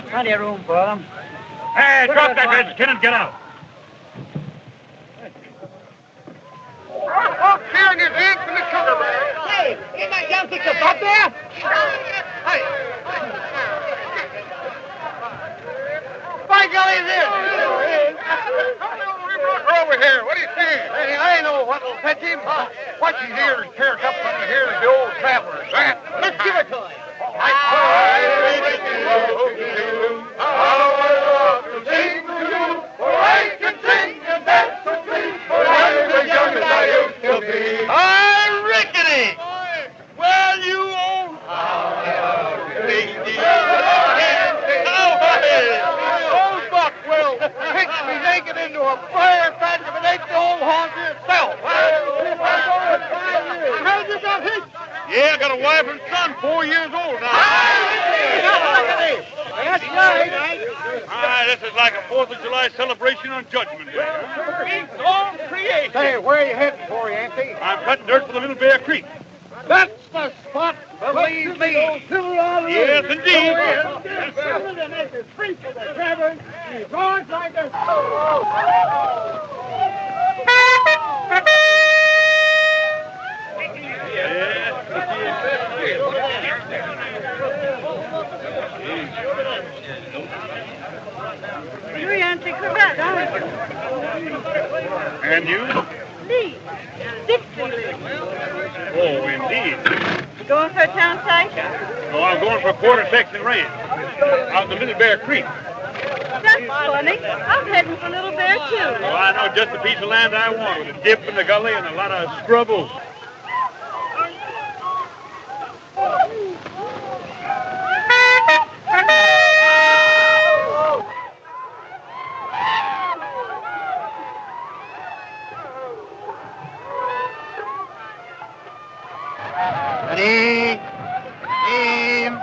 Plenty of room for them. Hey, drop that red skin and get out. Oh, here in your hand from the sugar barrel. Hey, ain't that young fix up there? Hey. By golly, this. Over here. What do you see? Hey, I know what'll fetch him. What's his ears teared up when he hears the old travelers. Let's give it to him. Well, you old... Old buck will pitch me naked into a fire patch if it ain't the old haunter itself. How'd you got hitched? Yeah, I got a wife and son, 4 years old now. That's right. This is like a 4th of July celebration on Judgment Day. It's all creation. Hey, where are you heading for, Yancey? I'm cutting dirt for the Little Bear Creek. That's the spot, believe me. Yes, indeed. It's free for the travelers. He's going like this. You Yancey Corvette, aren't you? And you? Me. Dixie Lee. Oh, indeed. Going for a town site? No, I'm going for a quarter section ranch out in the Little Bear Creek. That's funny. I'm heading for Little Bear, too. Oh, I know just the piece of land I want with a dip in the gully and a lot of scrubbles. Ready? Aim.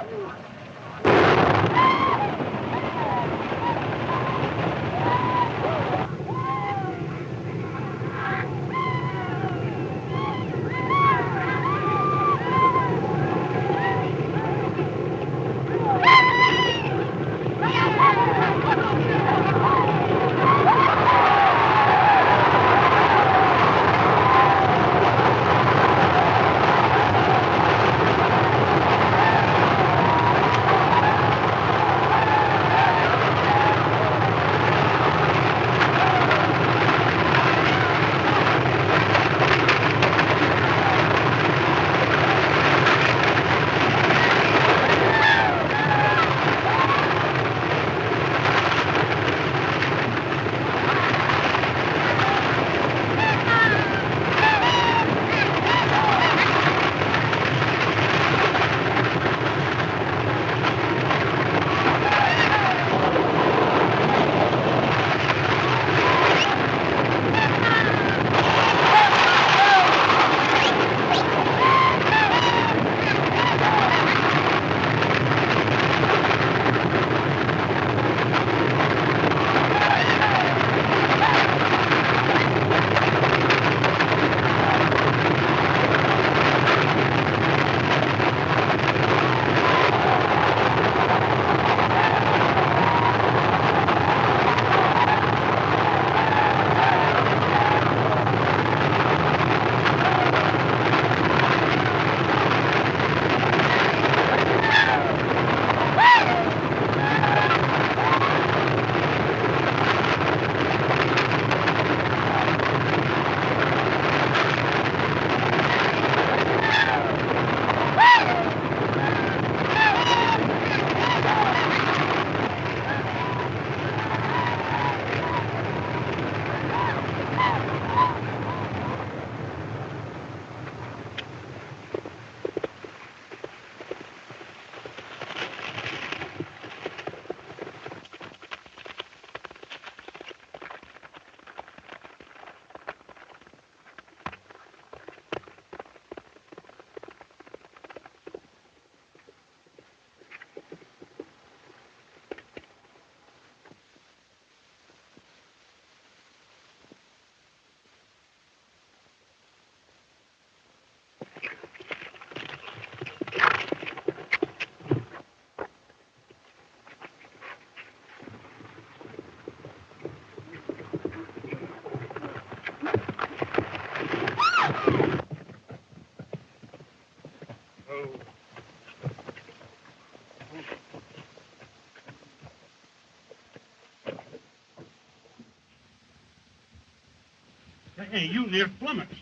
Hey, you near flummoxed.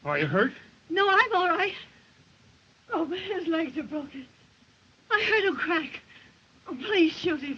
Are you hurt? No, I'm all right. Oh, but his legs are broken. I heard him crack. Oh, please shoot him.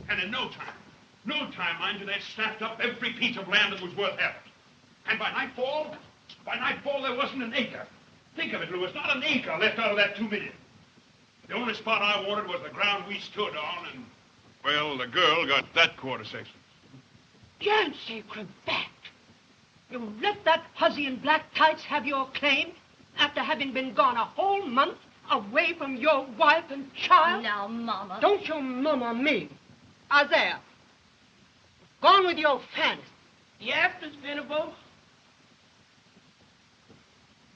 And in no time, mind you, they'd snapped up every piece of land that was worth having. And by nightfall, there wasn't an acre. Think of it, Louis, not an acre left out of that 2 million. The only spot I wanted was the ground we stood on, and, well, the girl got that quarter section. Yancey Cravat! You let that hussy in black tights have your claim after having been gone a whole month away from your wife and child? Now, Mama. Don't you mama me. Isaiah, gone with your fancy. Yes, Miss Venable.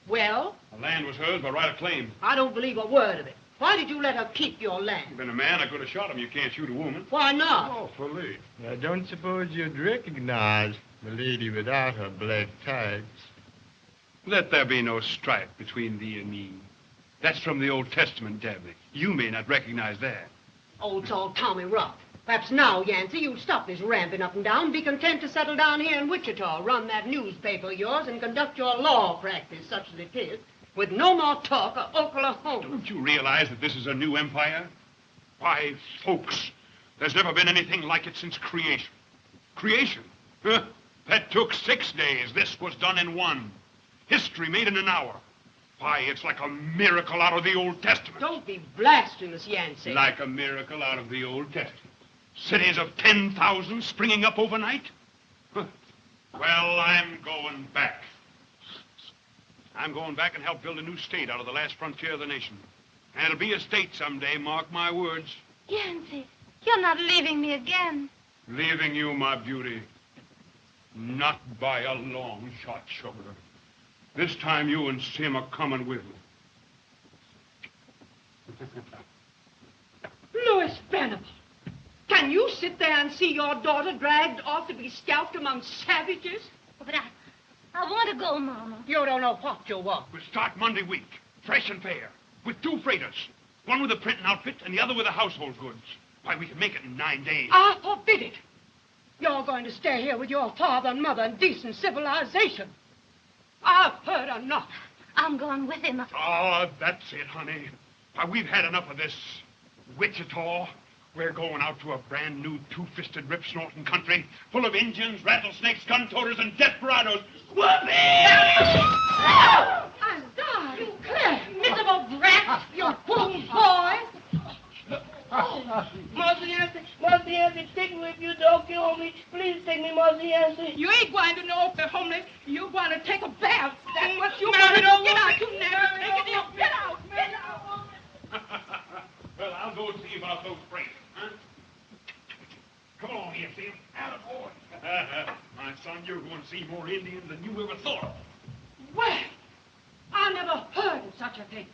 Well? The land was hers by right of claim. I don't believe a word of it. Why did you let her keep your land? Been a man, I could have shot him. You can't shoot a woman. Why not? Oh, Philippe. I don't suppose you'd recognize the lady without her black tights. Let there be no strife between thee and me. That's from the Old Testament, Dabney. You may not recognize that. Oh, it's all Tommy Ruff. Perhaps now, Yancey, you'll stop this ramping up and down, be content to settle down here in Wichita, run that newspaper of yours, and conduct your law practice, such as it is, with no more talk of Oklahoma. Don't you realize that this is a new empire? Why, folks, there's never been anything like it since creation. Creation? Huh? That took 6 days. This was done in 1. History made in an hour. Why, it's like a miracle out of the Old Testament. Don't be blasphemous, Yancey. Like a miracle out of the Old Testament. Cities of 10,000 springing up overnight? Huh. Well, I'm going back. I'm going back and help build a new state out of the last frontier of the nation. And it'll be a state someday, mark my words. Yancey, you're not leaving me again. Leaving you, my beauty. Not by a long shot, sugar. This time you and Sim are coming with me. Louis Venable, can you sit there and see your daughter dragged off to be scalped among savages? But I want to go, Mama. You don't know what you want. We'll start Monday week, fresh and fair, with 2 freighters. One with a printing outfit and the other with the household goods. Why, we can make it in 9 days. I forbid it. You're going to stay here with your father and mother in decent civilization. I've heard enough. I'm going with him. Oh, that's it, honey. Why, we've had enough of this. Wichita, we're going out to a brand new 2-fisted rip-snorting country full of Indians, rattlesnakes, gun-toters, and desperados. Whoopee! I died. You miserable brat. You fool boy. Marcy Yancey, take me if you don't kill me. Please take me, Marcy Yancey. You ain't going to know if they're homeless. You're going to take a bath. That's what you Mary, want to don't do. Get want out, you never take it in. Get out. Get out. Well, I'll go and see about those freighters, huh? Come along here, Sim. Attaboy. My son, you're going to see more Indians than you ever thought of. Well, I never heard of such a thing.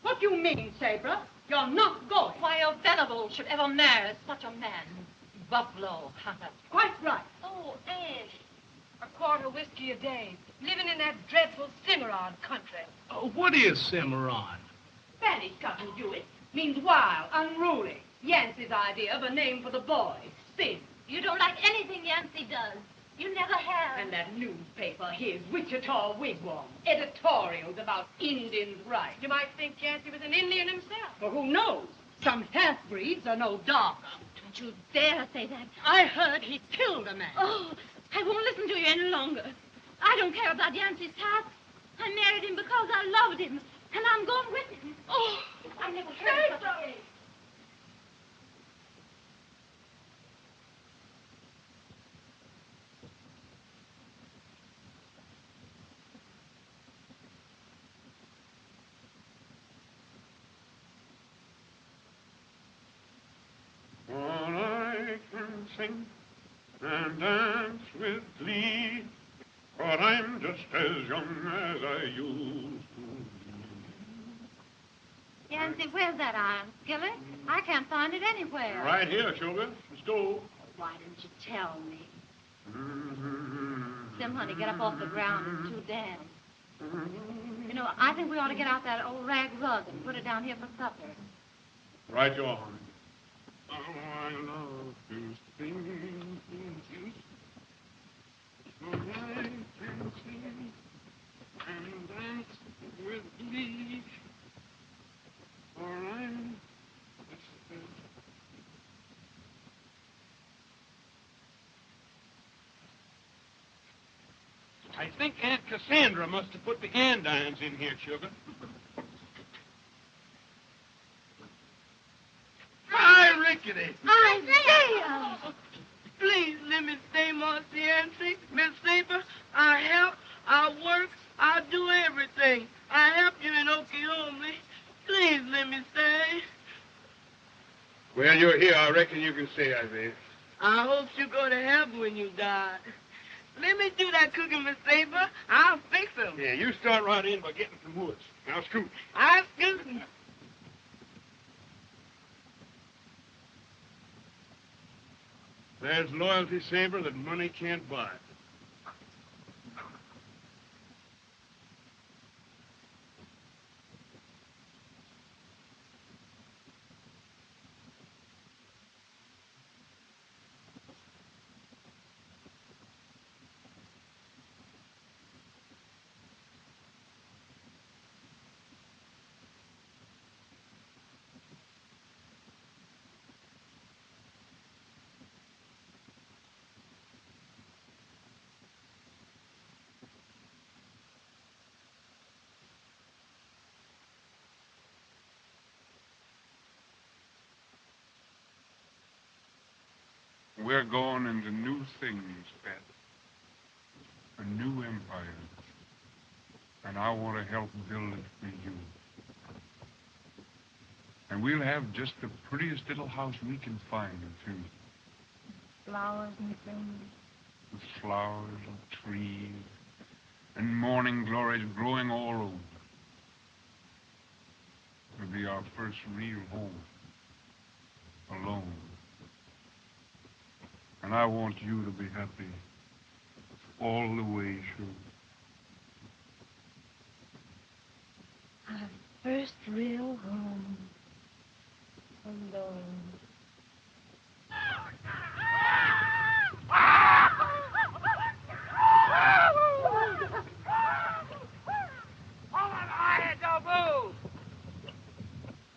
What do you mean, Sabra? You're not going. Why, a Venable should ever marry such a man. Buffalo hunter. Quite right. Oh, Aunt. A quart of whiskey a day. Living in that dreadful Cimarron country. What is Cimarron? Fanny's cousin Jewett means wild, unruly. Yancey's idea of a name for the boy, Sim. You don't like anything Yancey does. You never have. And that newspaper, his Wichita Wigwam, editorials about Indians' rights. You might think Yancey was an Indian himself. Well, who knows? Some half-breeds are no darker. Don't you dare say that. I heard he killed a man. Oh, I won't listen to you any longer. I don't care about Yancey's past. I married him because I loved him, and I'm going with him. Oh, I never heard of such a thing. can sing and dance with glee, but I'm just as young as I used to be. Yancy, where's that iron skillet? I can't find it anywhere. Right here, sugar. The stove. Why didn't you tell me? Sim, honey, get up off the ground. It's too damp. You know, I think we ought to get out that old rag rug and put it down here for supper. Right you are, honey. Oh, I love to sing to you. So I can sing and dance with glee. For I'm I think Aunt Cassandra must have put the andirons in here, sugar. Hi, Rickety. Isaiah! Please let me stay, Marcy Yancy. Miss Saber, I help, I work, I do everything. I help you in Oklahoma. Please let me stay. Well, you're here. I reckon you can stay, Isaiah. I hope you go to heaven when you die. Let me do that cooking, Miss Saber. I'll fix them. Yeah, you start right in by getting some woods. Now, scoot. I'll scoot. There's loyalty, Saber, that money can't buy. We're going into new things, Pat. A new empire. And I want to help build it for you. And we'll have just the prettiest little house we can find, too. Flowers and things. With flowers and trees and morning glories growing all over. It'll be our first real home. Alone. And I want you to be happy all the way through. Our first real home. Alone.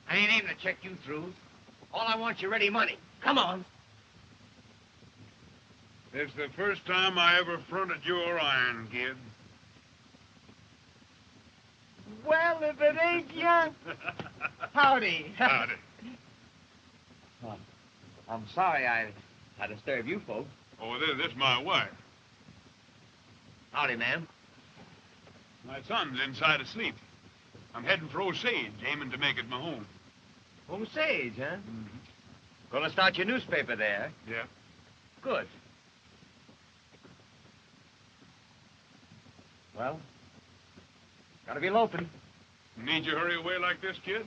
I ain't aiming to check you through. All I want's your ready money. Come on. It's the first time I ever fronted your iron, kid. Well, if it ain't you. Howdy. Howdy. I'm sorry I disturbed you folks. Oh, this is my wife. Howdy, ma'am. My son's inside asleep. I'm heading for Osage, aiming to make it my home. Osage, huh? Gonna start your newspaper there. Yeah. Good. Well, gotta be loafing. Need you hurry away like this, kid?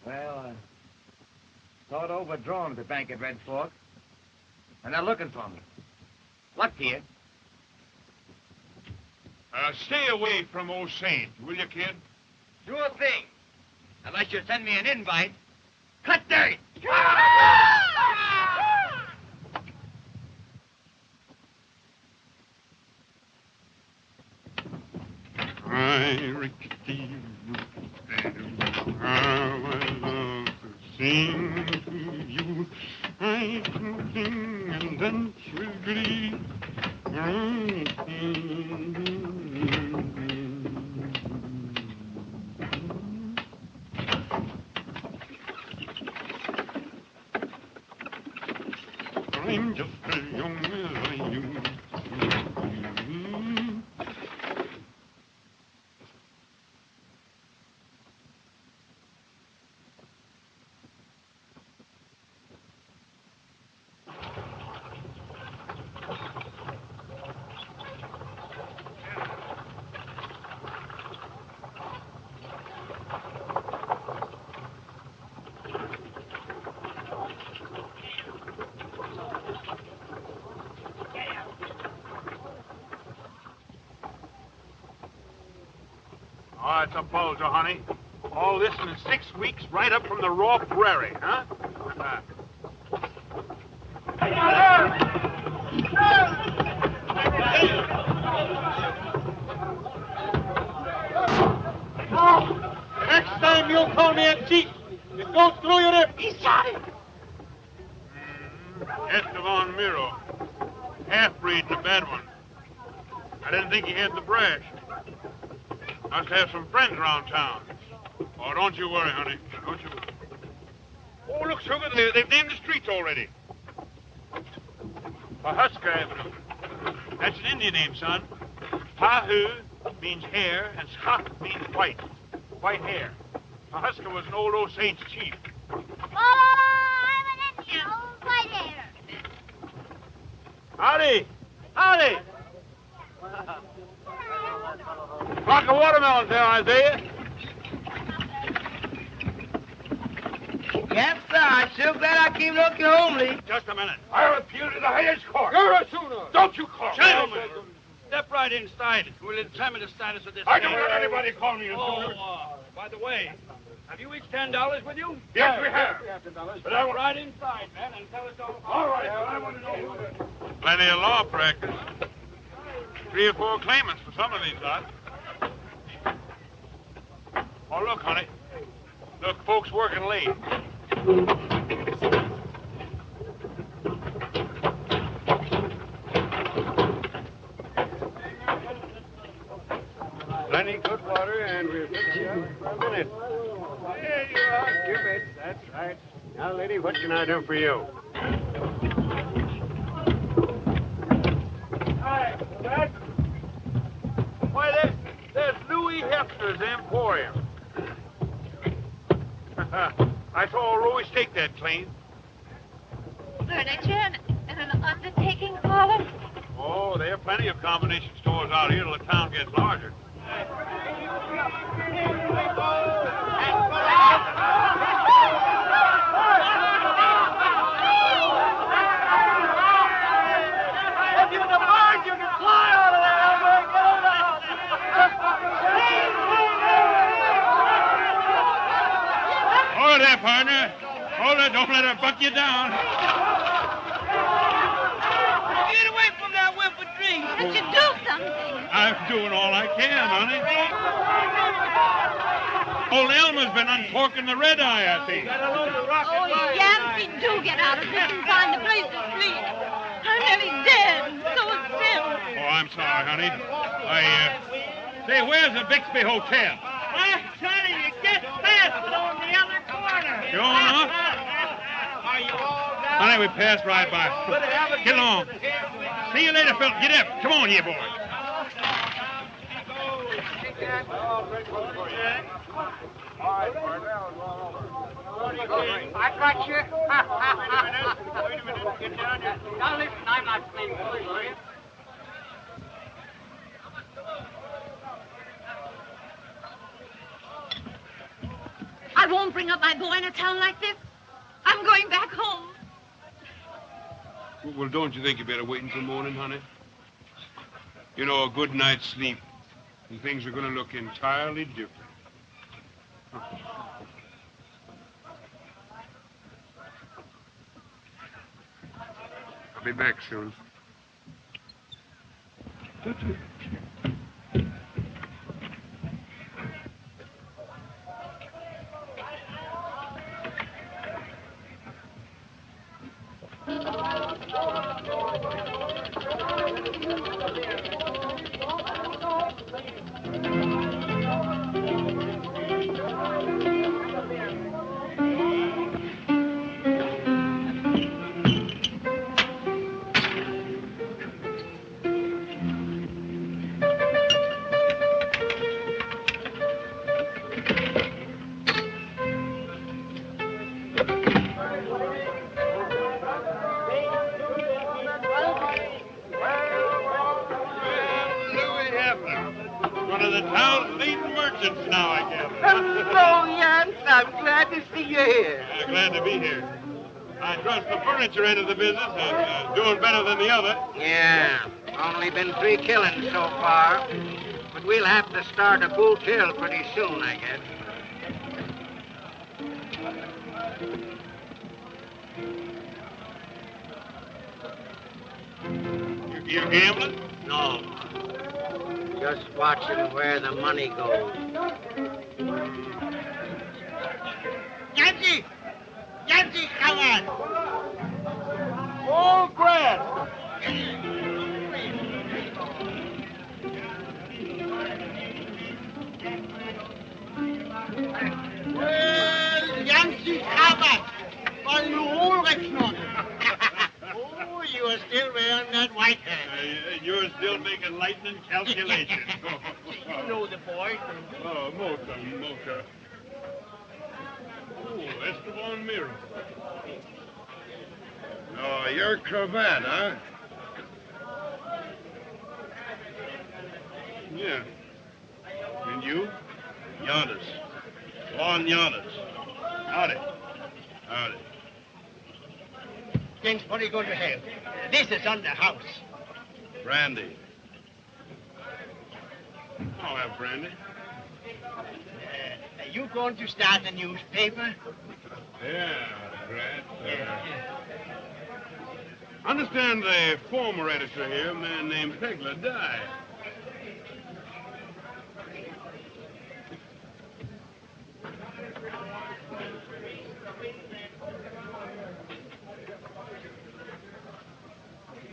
Well, thought overdrawn at the bank at Red Fork. And they're looking for me. Luck here. Stay away from Osage, will you, kid? Sure thing. Unless you send me an invite. Cut dirt! I, Rickety, how I love to sing to you. I can sing and dance with glee. I'm just as young as I used to be. Oh, it's a bulger, honey. All this in 6 weeks, right up from the raw prairie, huh? Next time you call me a cheat, it goes through your hip. He shot him. Esteban Miro. Half-breed and a bad one. I didn't think he had the brash. Must have some friends around town. Oh, don't you worry, honey. Don't you worry. Oh, look, Sugar, they've named the streets already. Pahuska Avenue. That's an Indian name, son. Pahu means hair, and Skak means white. White hair. Pahuska was an old Osage chief. Oh, I'm an Indian, old white hair. Howdy! Howdy! Flock of watermelons there, Isaiah. Yes, sir. I'm sure glad I came to Oklahoma. Just a minute. I appeal to the highest court. You're a sooner. Don't you call Gentlemen. Step right inside. We'll examine the status of this. I don't let anybody call me a Oh, sooner. by the way, have you each $10 with you? Yes, we have. But I want... Right inside, man, and tell us all about All right, but I want to know who it is. Plenty of law practice. 3 or 4 claimants for some of these lots. Oh, look, honey. Look, folks working late. Plenty good water, and we'll fix you up for a minute. There you are, give it. That's right. Now, lady, what can I do for you? Hi, Dad. Why, there's Louis Hefner's Emporium. I saw Louis take that claim. Furniture and an undertaking parlor? Oh, there are plenty of combination stores out here till the town gets larger. If you're the bird, you can fly out of there. Hold there, partner. Hold it. Don't let her buck you down. Get away from that whipper tree. Can't you do something? I'm doing all I can, honey. Old Elmer's been uncorking the red eye, I think. Oh, Yancey, do get out of this and find a place to sleep. I'm nearly dead, and so is Sim. Oh, I'm sorry, honey. Say, where's the Bixby Hotel? I'm telling you, get past it on the other corner. You all know? Are you all down? Honey, we passed right by. Get along. See you later, Phil. Get up. Come on, you boys. I got you. Wait a minute. Get down here. Now listen, I'm not playing foolish, will you? I won't bring up my boy in a town like this. I'm going back home. Well, don't you think you better wait until morning, honey? You know, a good night's sleep, and things are going to look entirely different. I'll be back soon. One of the town's leading merchants now, I guess. Hello, Yance. I'm glad to see you here. Glad to be here. I trust the furniture end of the business is doing better than the other. Yeah, only been 3 killings so far. But we'll have to start a full tilt pretty soon, I guess. You gambling? No. Just watching where the money goes. Yancey! Yancey, come on! Oh, Grant! Well, Yancey, come on! Weil du Ulrichsson! Oh, you are still wearing that white hat. You're still making lightning calculations. You know the boy. Oh, Mocha. Oh, Esteban Mira. Oh, your cravat, huh? Yeah. And you? Giannis. Lon Giannis. Howdy. Howdy. James, what are you going to have? This is on the house. Brandy. I'll have brandy. You going to start a newspaper? Yeah, Grant. Understand the former editor here, a man named Pegler, died.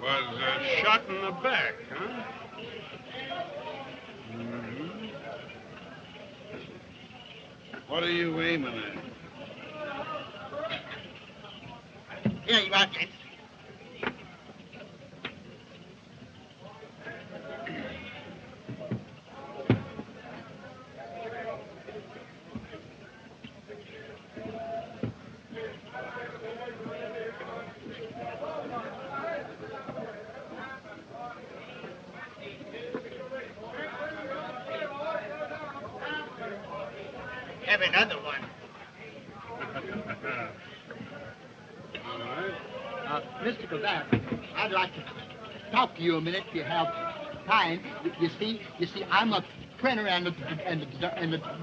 Was shot in the back, huh? Mm-hmm. What are you aiming at? Here you are, James. Have another one. All right. Mr. Cravat, I'd like to talk to you a minute if you have time. You see, I'm a printer and a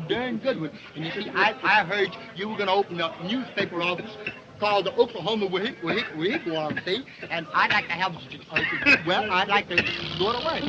darn good one. And you see, I heard you were going to open a newspaper office called the Oklahoma Wigwam, see? And I'd like to have, well, I'd like to go to work.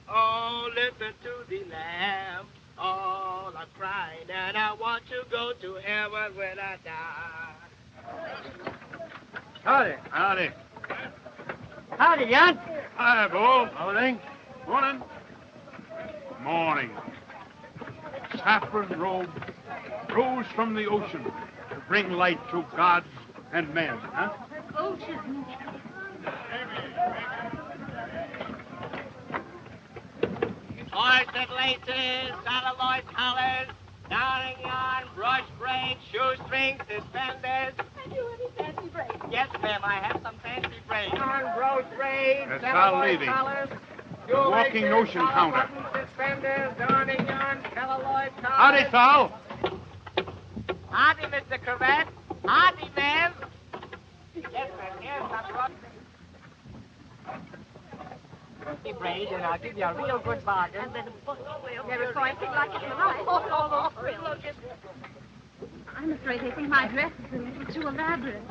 Oh, listen to the lamb. Oh, I cried and I want to go to heaven when I die. Howdy. Howdy, Jan. Hi, Bull. Morning. Morning. Saffron robe rose from the ocean to bring light to gods and men, huh? Ocean. Horse and laces, celluloid collars, darning yarn, brush braids, shoestrings, suspenders. Have you any fancy braids? Yes, ma'am, I have some fancy braids. Yarn, brush braids, That's Sal celluloid Levy. collars, Walking shoelaces, notion collar counter. buttons, suspenders, darning yarn, celluloid collars. Howdy, Sal. Howdy, Mr. Cravat. Howdy, ma'am. Yes, ma'am, yes, that's what. Braid, and I'll give you a real good bargain. And then never saw anything like it in my life. Oh, look at I'm afraid they think my dress is a little too elaborate.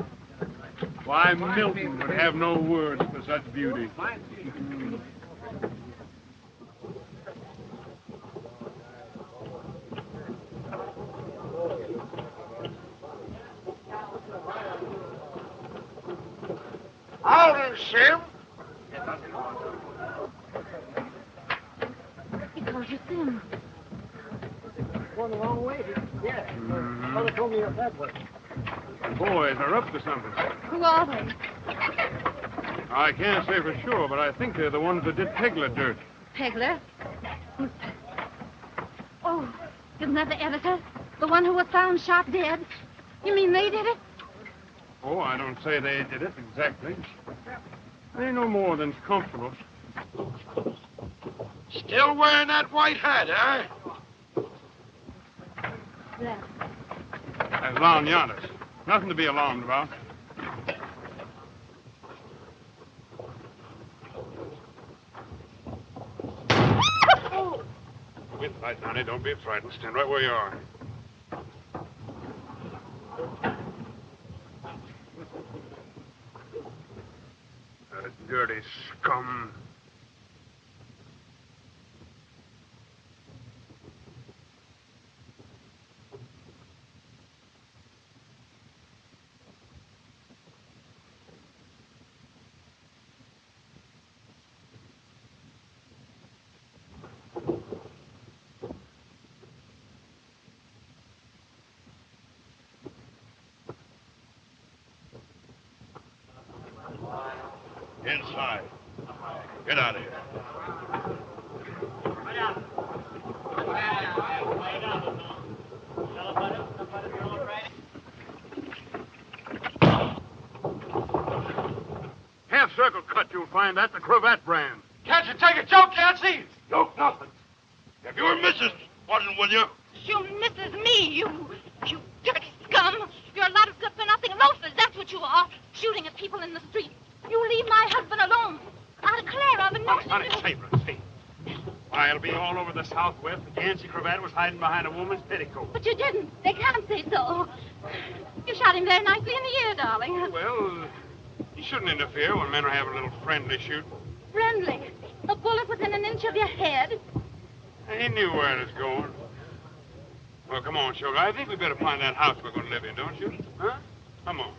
Why, Milton would have no words for such beauty. Howdy, Sim. Because it's him. Going the wrong way. Yeah. Mother told me that way. The boys are up to something. Who are they? I can't say for sure, but I think they're the ones that did Pegler dirt. Pegler? Oh, isn't that the editor? The one who was found shot dead? You mean they did it? Oh, I don't say they did it exactly. They no more than's comfortable. Still wearing that white hat, huh? Yeah. That's Lon Yontis. Nothing to be alarmed about. With light, honey. Don't be frightened. Stand right where you are. That dirty scum. Inside. Get out of here. Half circle cut, you'll find that the cravat brand. Can't you take a joke, Yancey? Joke nothing. If your missus wasn't with you, You misses me, you dirty scum. You're a lot of good-for-nothing loafers. That's what you are. Shooting at people in the street. You leave my husband alone. I'll declare I've been nothing Honey, to... save her, save her. Why, it'll be all over the Southwest that Yancey Cravat was hiding behind a woman's petticoat. But you didn't. They can't say so. You shot him very nicely in the ear, darling. Well, you shouldn't interfere when men are having a little friendly shoot. Friendly. A bullet within an inch of your head. He knew where it was going. Well, come on, sugar. I think we better find that house we're going to live in, don't you? Huh? Come on.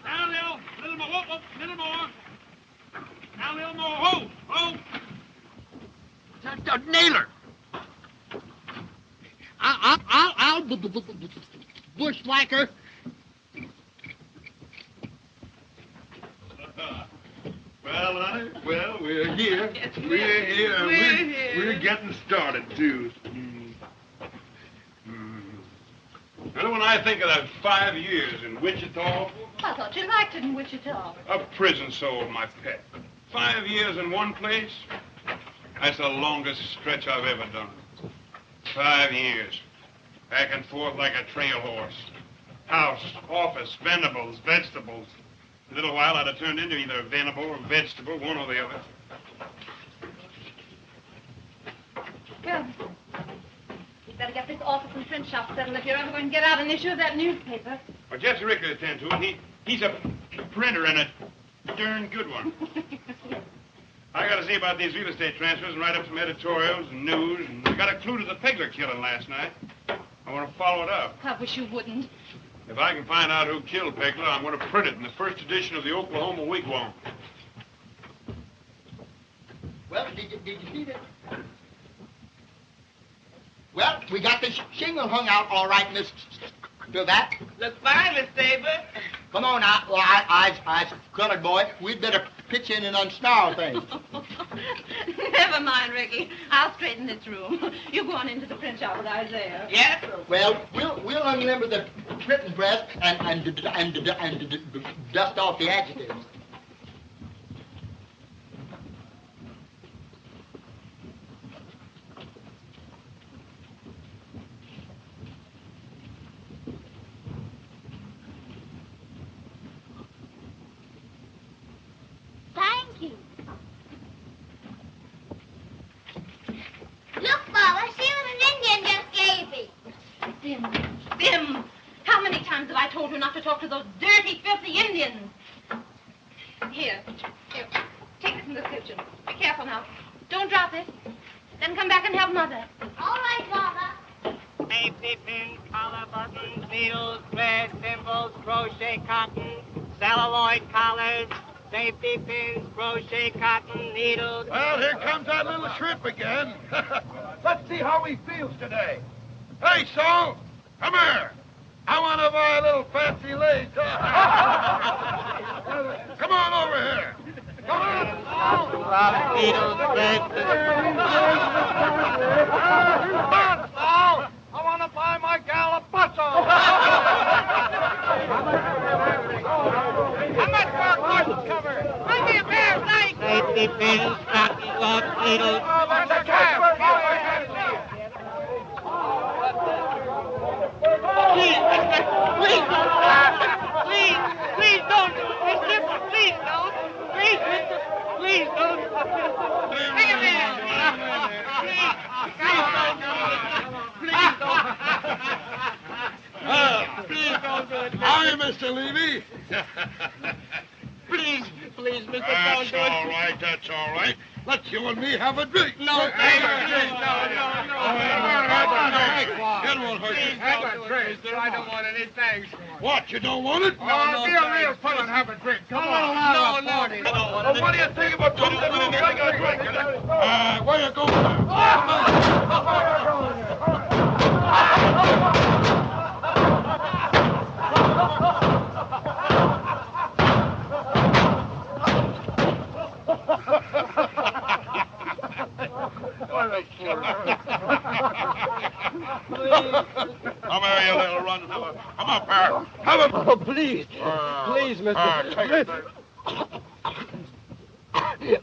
Down, little more. Whoa, little more. Down, little more. Whoa. Naylor. I'll bushwhacker. well, honey, we're here. We're here. We're getting started, too. Well, when I think of that 5 years in Wichita, I thought you liked it in Wichita. a prison sold my pet. 5 years in one place, that's the longest stretch I've ever done. 5 years. Back and forth like a trail horse. House, office, venables, vegetables. In a little while, I'd have turned into either a venable or vegetable, one or the other. Well, you'd better get this office and print shop settled if you're ever going to get out an issue of that newspaper. Well, Jesse Rick will attend to it. He's a printer and a darn good one. I got to see about these real estate transfers and write up some editorials and news. And I got a clue to the Pegler killing last night. I want to follow it up. I wish you wouldn't. If I can find out who killed Pegler, I'm going to print it in the first edition of the Oklahoma Wigwam. Well, did you see that? Well, we got the shingle hung out all right, Miss Cravat. Look fine, Miss Saber. Come on now. Well, I colored boy. We'd better pitch in and unsnarl things. Never mind, Ricky. I'll straighten this room. You go on into the print shop with Isaiah. Yes? Well, we'll unlimber the printing press and dust off the adjectives. Thank you. Look, Father, see what an Indian just gave me. Bim! How many times have I told you not to talk to those dirty, filthy Indians? Here. Take this in the kitchen. Be careful now. Don't drop it. Then come back and help Mother. All right, Father. Safety pins, collar buttons, needles, thread, thimbles, crochet cotton, celluloid collars, Safety pins, crochet, cotton, needles. Well, here comes that little shrimp again. Let's see how he feels today. Hey, Saul, come here. I want to buy a little fancy lace. Come on over here. Come on. Rough needles, Come on, Saul. I want to buy my gal a bustle. How much for a horse cover? Bring me a pair of legs. Safety pins, stocking, rough needles. That's a cab. Please, please don't, mister, please don't. Please, mister, please don't. Bring him in. Please don't. Please don't do it. Hi, Mr. Levy. Please, Mr. That's Don't do it. all right, that's all right. Let you and me have a drink. No, thank you. No. It won't hurt you. Have a drink. Mister, I don't want any thanks. What, you don't want it? No, be a real fellow and have a drink. Come on. No. Well, what do you think about two little like a drink? Where you going? Come here, you little run. Come up here. Have a... Oh, please, mister. Take it.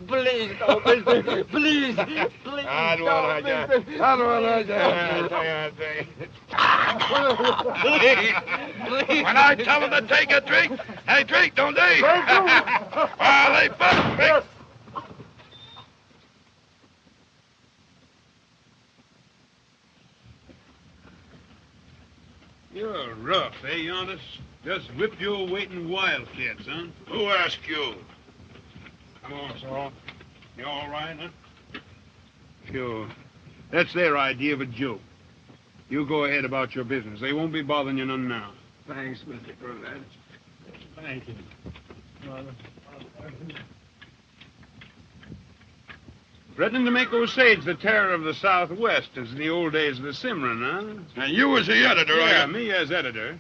Please, don't, mister. Please. I don't want When I tell them to take a drink, they drink, don't they? Well, they better drink. You're rough, eh, Giannis? Just whipped your weight in wildcats, huh? Who asked you? Come on, Saul. You all right, huh? Sure. That's their idea of a joke. You go ahead about your business. They won't be bothering you none now. Thanks, Mr. Burnett. Thank you. Threatening to make Osage the terror of the Southwest as in the old days of the Cimarron, huh? And you was the editor, Yeah, are you? me as editor.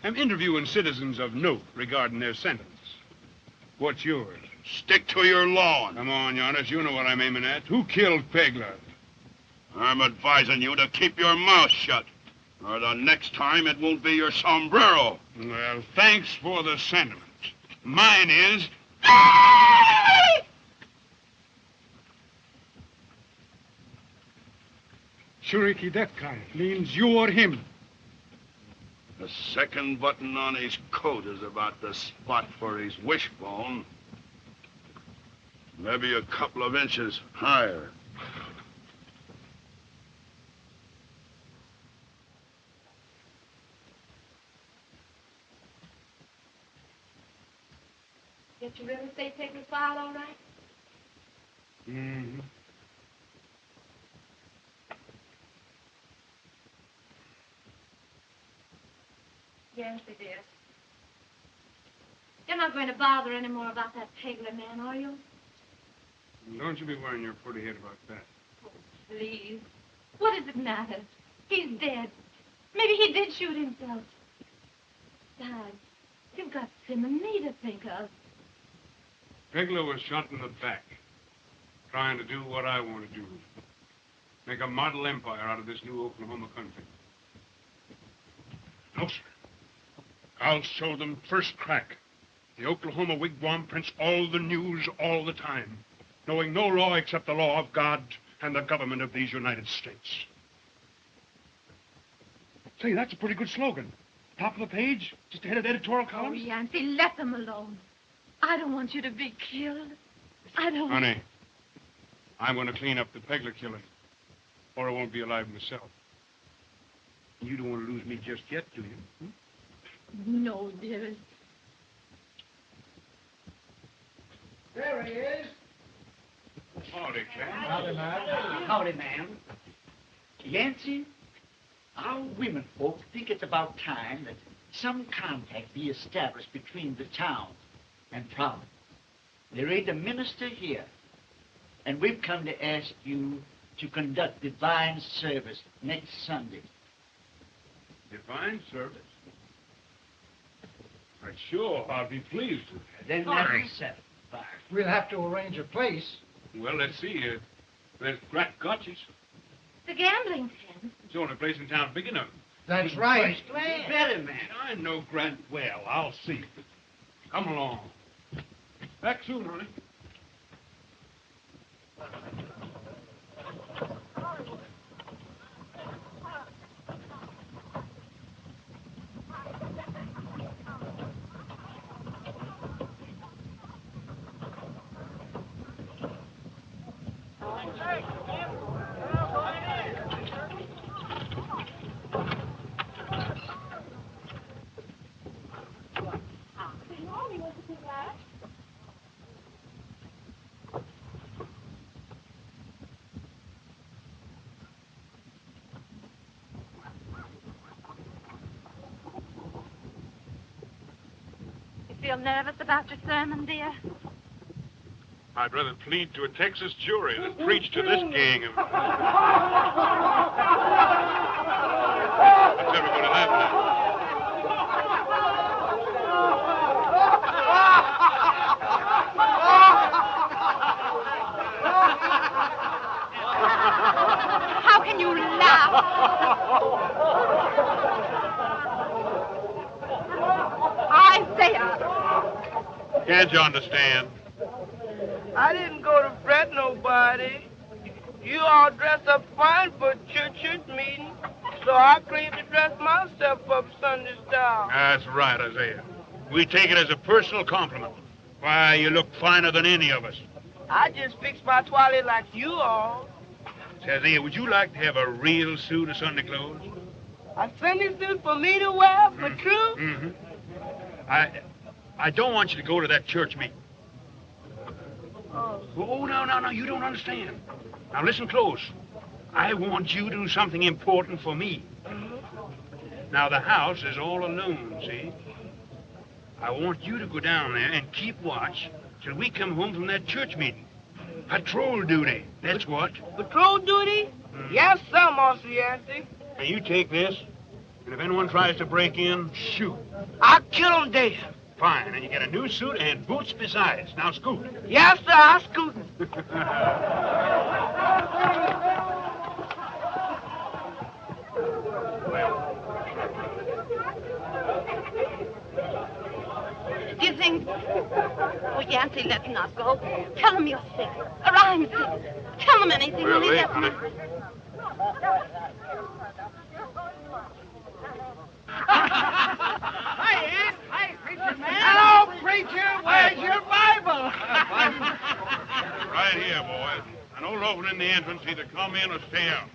I'm interviewing citizens of note regarding their sentence. What's yours? Stick to your lawn. Come on, Giannis. You know what I'm aiming at. Who killed Pegler? I'm advising you to keep your mouth shut, or the next time it won't be your sombrero. Well, thanks for the sentiment. Mine is... Surety that kind means you or him. The second button on his coat is about the spot for his wishbone. Maybe a couple of inches higher. Did you really say Pegler's filed all right? Mm-hmm. Yes, it is. You're not going to bother any more about that Pegler man, are you? Don't you be worrying your pretty head about that. Oh, please. What does it matter? He's dead. Maybe he did shoot himself. Besides, you've got Sim and me to think of. Pegler was shot in the back, trying to do what I want to do. Make a model empire out of this new Oklahoma country. No, sir. I'll show them first crack. The Oklahoma wigwam prints all the news all the time, knowing no law except the law of God and the government of these United States. Say, that's a pretty good slogan. Top of the page, just ahead of the editorial Oh, columns. Yancey, let them alone. I don't want you to be killed. I don't... Honey, I'm going to clean up the Pegler killing, or I won't be alive myself. You don't want to lose me just yet, do you? No, dearest. There he is. Howdy, Clem. Howdy, ma'am. Yancey, our women folk think it's about time that some contact be established between the town and province. There ain't a minister here. And we've come to ask you to conduct divine service next Sunday. Divine service? I'm sure I'll be pleased with that. Then that's settled. Fine. We'll have to arrange a place. Well, let's see. There's Grant Gotch's. The gambling pen. It's the only place in town big enough. That's right. Better, man. I know Grant well. I'll see. Come along. Back soon, honey. Feel nervous about your sermon, dear? I'd rather plead to a Texas jury than preach to this gang of... What's everybody laughing at? How can you laugh? Isaiah! Can't you understand? I didn't go to fret nobody. You all dressed up fine for church meeting, so I cleaned to dress myself up Sunday style. That's right, Isaiah. We take it as a personal compliment. Why, you look finer than any of us. I just fixed my toilet like you all. Say, Isaiah, would you like to have a real suit of Sunday clothes? A Sunday suit for me to wear, for true? Mm-hmm. I don't want you to go to that church meeting. Oh, no, you don't understand. Now, listen close. I want you to do something important for me. Now, the house is all alone, see? I want you to go down there and keep watch till we come home from that church meeting. Patrol duty, that's what. Patrol duty? Yes, sir, Marcy Yancey. Now, you take this, and if anyone tries to break in, shoot. I'll kill him dead. Fine, and you get a new suit and boots besides. Now, scoot. Yes, sir, I'll scoot. Do you think... Oh, Yancey, let's not go. Tell him you're sick. Or I'm sick. Tell him anything. We're only late, let- honey. Hi, Aunt. Hi, preacher man. Hello, preacher. Where's your Bible? Right here, boys. An old opening in the entrance. Either come in or stay out.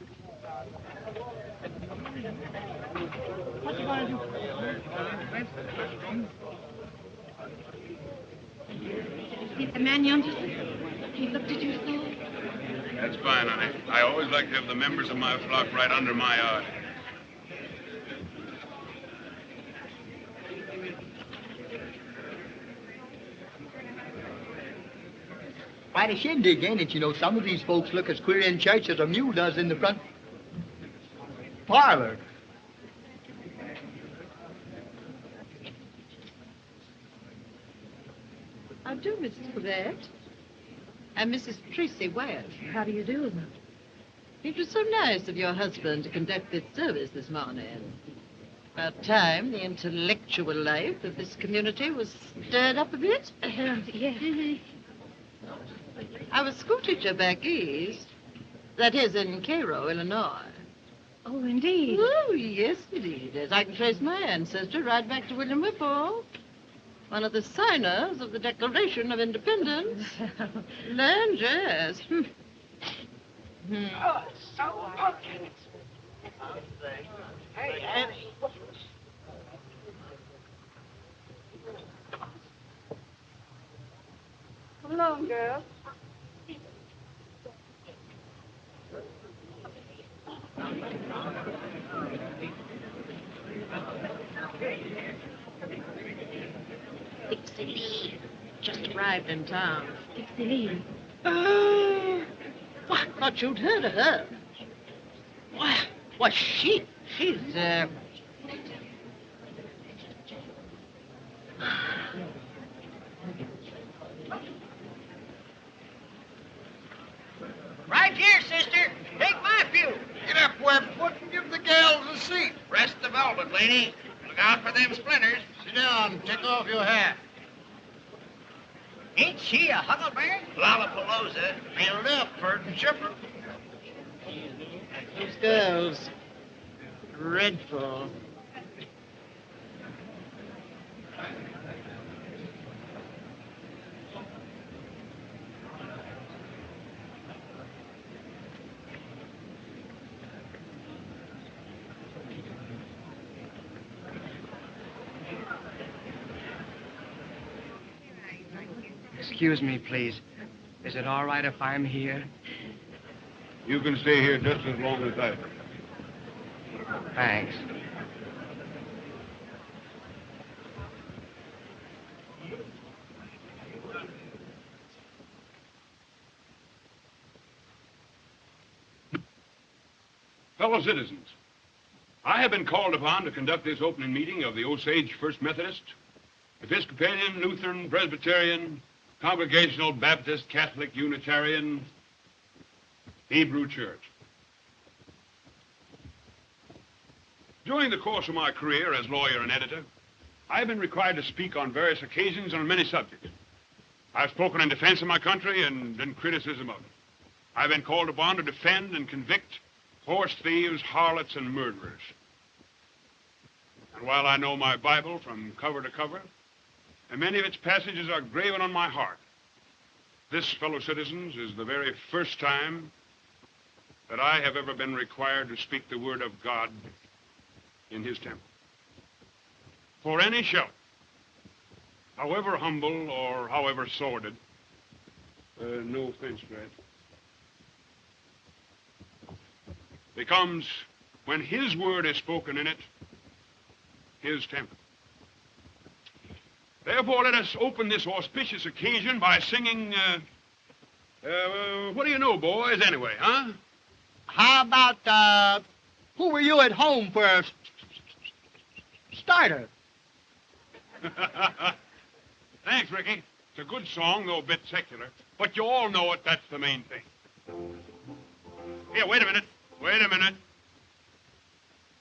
What you gonna do? See the man yonder? He looked at you so. That's fine, honey. I always like to have the members of my flock right under my eye. Quite a shindig, ain't it? You know, some of these folks look as queer in church as a mule does in the front parlor. I do, Mrs. Quebec. And Mrs. Tracy Wyatt. How do you do? It was so nice of your husband to conduct this service this morning. About time the intellectual life of this community was stirred up a bit. Yes. I was school teacher back east. That is in Cairo, Illinois. Oh, indeed. Oh, yes, indeed. As I can trace my ancestry right back to William Whipple, one of the signers of the Declaration of Independence. Land, yes. Oh, so pumpkin. Hey, Annie. Come along, girl. Dixie, just arrived in town. Dixie Lee. Oh, I thought you'd heard of her. Why, she's, Right here, sister. Take my pew. Get up, Webfoot, and give the gals a seat. Rest the velvet, lady. Look out for them splinters. Sit down. Take off your hat. Ain't she a huckleberry? Lollapalooza. Nailed up, Pert and Chipper. those girls. Dreadful. Excuse me, please. Is it all right if I'm here? You can stay here just as long as I do. Thanks. Fellow citizens, I have been called upon to conduct this opening meeting of the Osage First Methodist, Episcopalian, Lutheran, Presbyterian, Congregational, Baptist, Catholic, Unitarian, Hebrew Church. During the course of my career as lawyer and editor, I've been required to speak on various occasions on many subjects. I've spoken in defense of my country and in criticism of it. I've been called upon to defend and convict horse thieves, harlots, and murderers. And while I know my Bible from cover to cover, and many of its passages are graven on my heart, this, fellow citizens, is the very first time that I have ever been required to speak the word of God in his temple. For any shelter, however humble or however sordid, no offense, Brad, becomes, when his word is spoken in it, his temple. Therefore, let us open this auspicious occasion by singing, what do you know, boys, anyway, huh? How about, Who Were You at Home for a starter? Thanks, Ricky. It's a good song, though a bit secular. But you all know it, that's the main thing. Here, wait a minute. Wait a minute.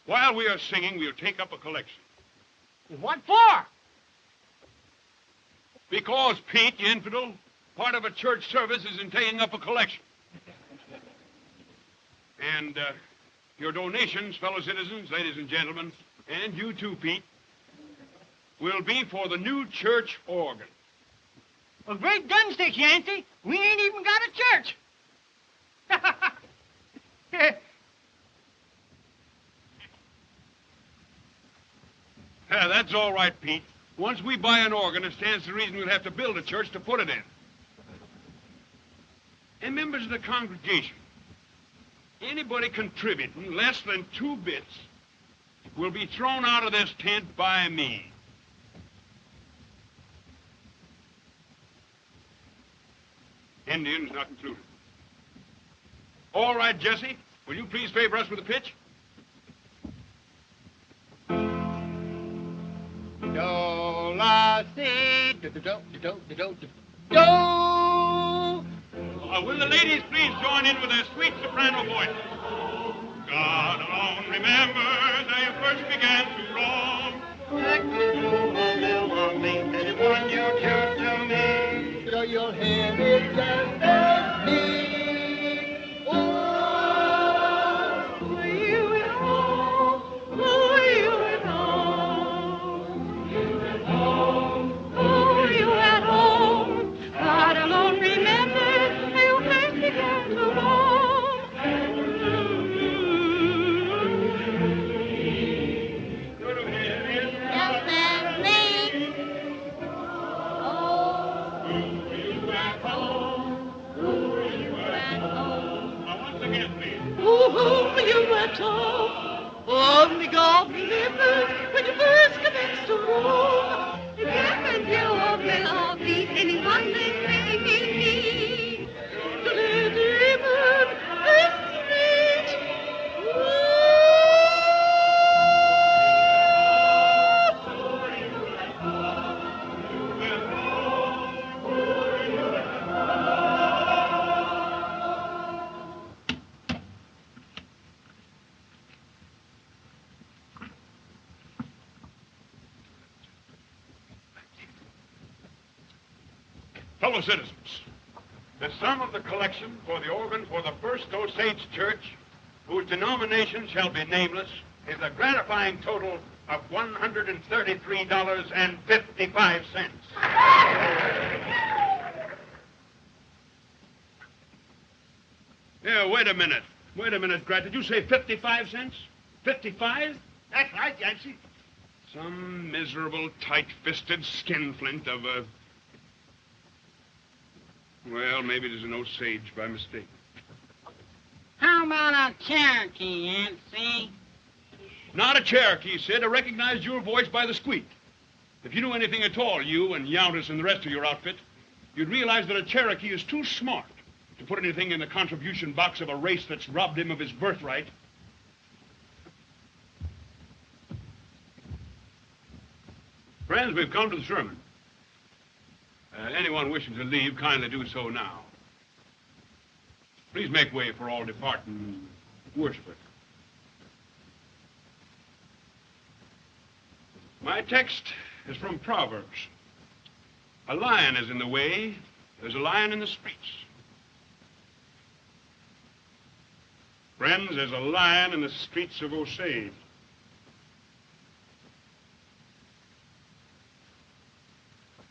While we are singing, we'll take up a collection. What for? Because, Pete, you infidel, part of a church service is in taking up a collection. And your donations, fellow citizens, ladies and gentlemen, and you too, Pete, will be for the new church organ. Well, great gunstick, Yancey. We ain't even got a church. That's all right, Pete. Once we buy an organ, it stands to reason we'll have to build a church to put it in. And members of the congregation, anybody contributing less than 2 bits will be thrown out of this tent by me. Indians not included. All right, Jesse, will you please favor us with a pitch? Do, la, si, do, do, do, do, do, do, do. Will the ladies please join in with their sweet soprano voices? God alone remembers how you first began to roam. Anyone you choose to me, so you'll hear it just as me. Oh, were you at home? Were you at home? You at home? Were you at home? God alone remembers how you first began to roam. Who you at home? Only God remembers when you first commenced to roam. If you can hear a melody, Fellow citizens, the sum of the collection for the organ for the First Osage Church, whose denomination shall be nameless, is a gratifying total of $133.55. Yeah, wait a minute. Wait a minute, Grat. Did you say 55 cents? 55? That's right, Yancey. Some miserable, tight-fisted skinflint of a... Well, maybe there's an Osage by mistake. How about a Cherokee, Yancey? Not a Cherokee, Sid. I recognized your voice by the squeak. If you knew anything at all, you and Yountis and the rest of your outfit, you'd realize that a Cherokee is too smart to put anything in the contribution box of a race that's robbed him of his birthright. Friends, we've come to the sermon. Anyone wishing to leave, kindly do so now. Please make way for all departing worshipers. My text is from Proverbs. A lion is in the way. There's a lion in the streets. Friends, there's a lion in the streets of Osage.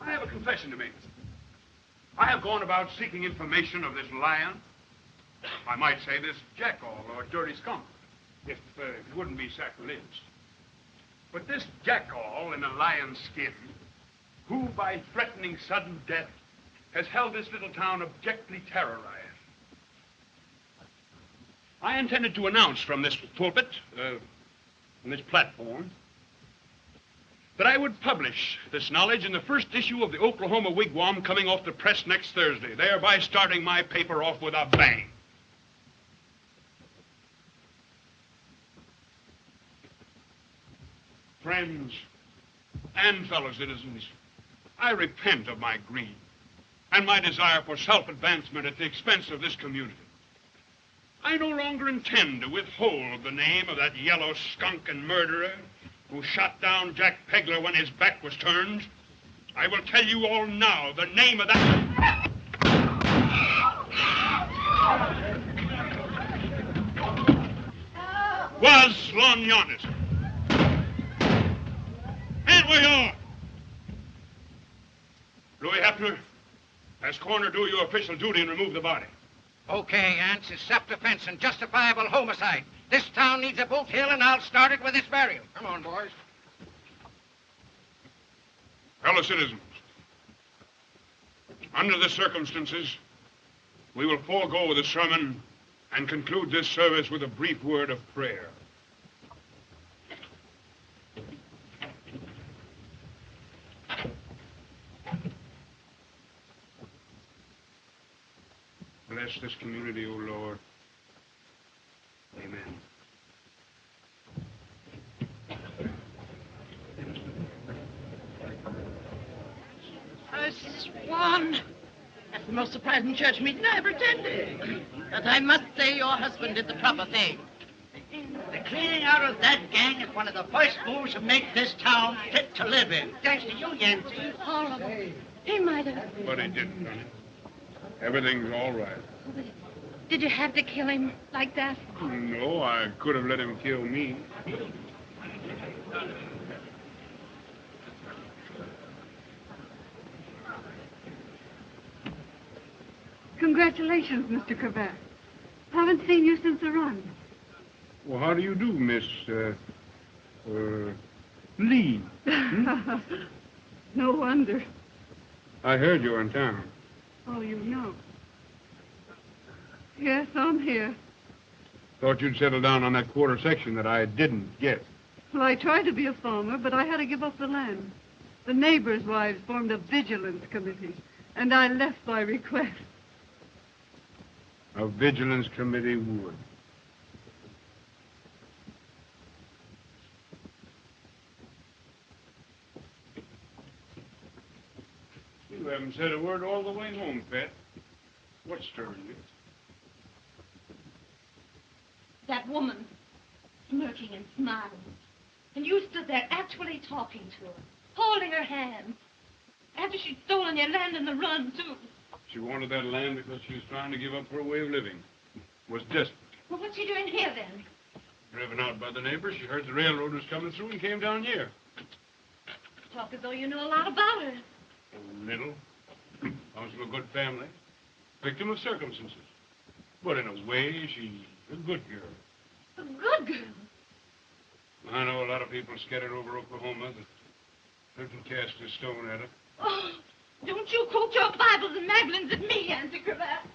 I have a confession to make. I have gone about seeking information of this lion. I might say this jackal or dirty skunk, if it wouldn't be sacrilegious. But this jackal in a lion's skin, who by threatening sudden death has held this little town abjectly terrorized. I intended to announce from this pulpit, from this platform, that I would publish this knowledge in the first issue of the Oklahoma Wigwam coming off the press next Thursday, thereby starting my paper off with a bang. Friends and fellow citizens, I repent of my greed and my desire for self-advancement at the expense of this community. I no longer intend to withhold the name of that yellow skunk and murderer who shot down Jack Pegler when his back was turned. I will tell you all now the name of that... was Lon Yonis. And we are. Louis Hepner, as coroner, do your official duty and remove the body. Okay, Ants, it's self-defense and justifiable homicide. This town needs a boot hill, and I'll start it with this burial. Come on, boys. Fellow citizens, under the circumstances, we will forego the sermon and conclude this service with a brief word of prayer. Bless this community, O Lord. Amen. I swan. That's the most surprising church meeting I ever attended. But I must say your husband did the proper thing. The cleaning out of that gang is one of the first moves to make this town fit to live in. Thanks to you, Yancey. All of them. He might have. But he didn't, honey. Everything's all right. Did you have to kill him like that? No, I could have let him kill me. Congratulations, Mr. Cravat. Haven't seen you since the run. Well, how do you do, Miss, Lee? No wonder. I heard you were in town. Oh, you know. Yes, I'm here. Thought you'd settle down on that quarter section that I didn't get. Well, I tried to be a farmer, but I had to give up the land. The neighbors' wives formed a vigilance committee, and I left by request. A vigilance committee would. You haven't said a word all the way home, Pet. What's stirring you? That woman, smirking and smiling. And you stood there actually talking to her, holding her hand. After she'd stolen your land in the run, too. She wanted that land because she was trying to give up her way of living. Was desperate. Well, what's she doing here, then? Driven out by the neighbors, she heard the railroad was coming through and came down here. Talk as though you knew a lot about her. A little. Comes from a good family. Victim of circumstances. But in a way, she's a good girl. A good girl? I know a lot of people scattered over Oklahoma that couldn't cast a stone at her. Oh, don't you quote your Bibles and Magdalens at me, Auntie Cravat.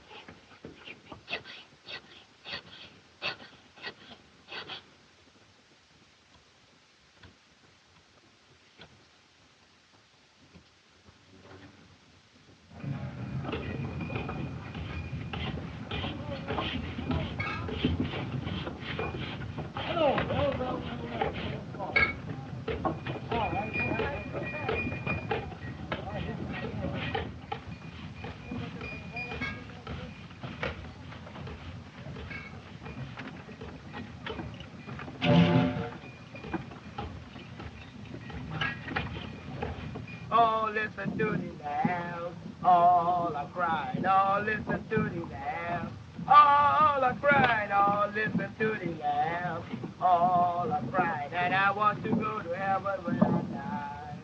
Oh, listen to the lambs, all are crying. Oh, listen to the lambs, all are crying. Oh, listen to the lambs, all are crying. And I want to go to heaven when I die.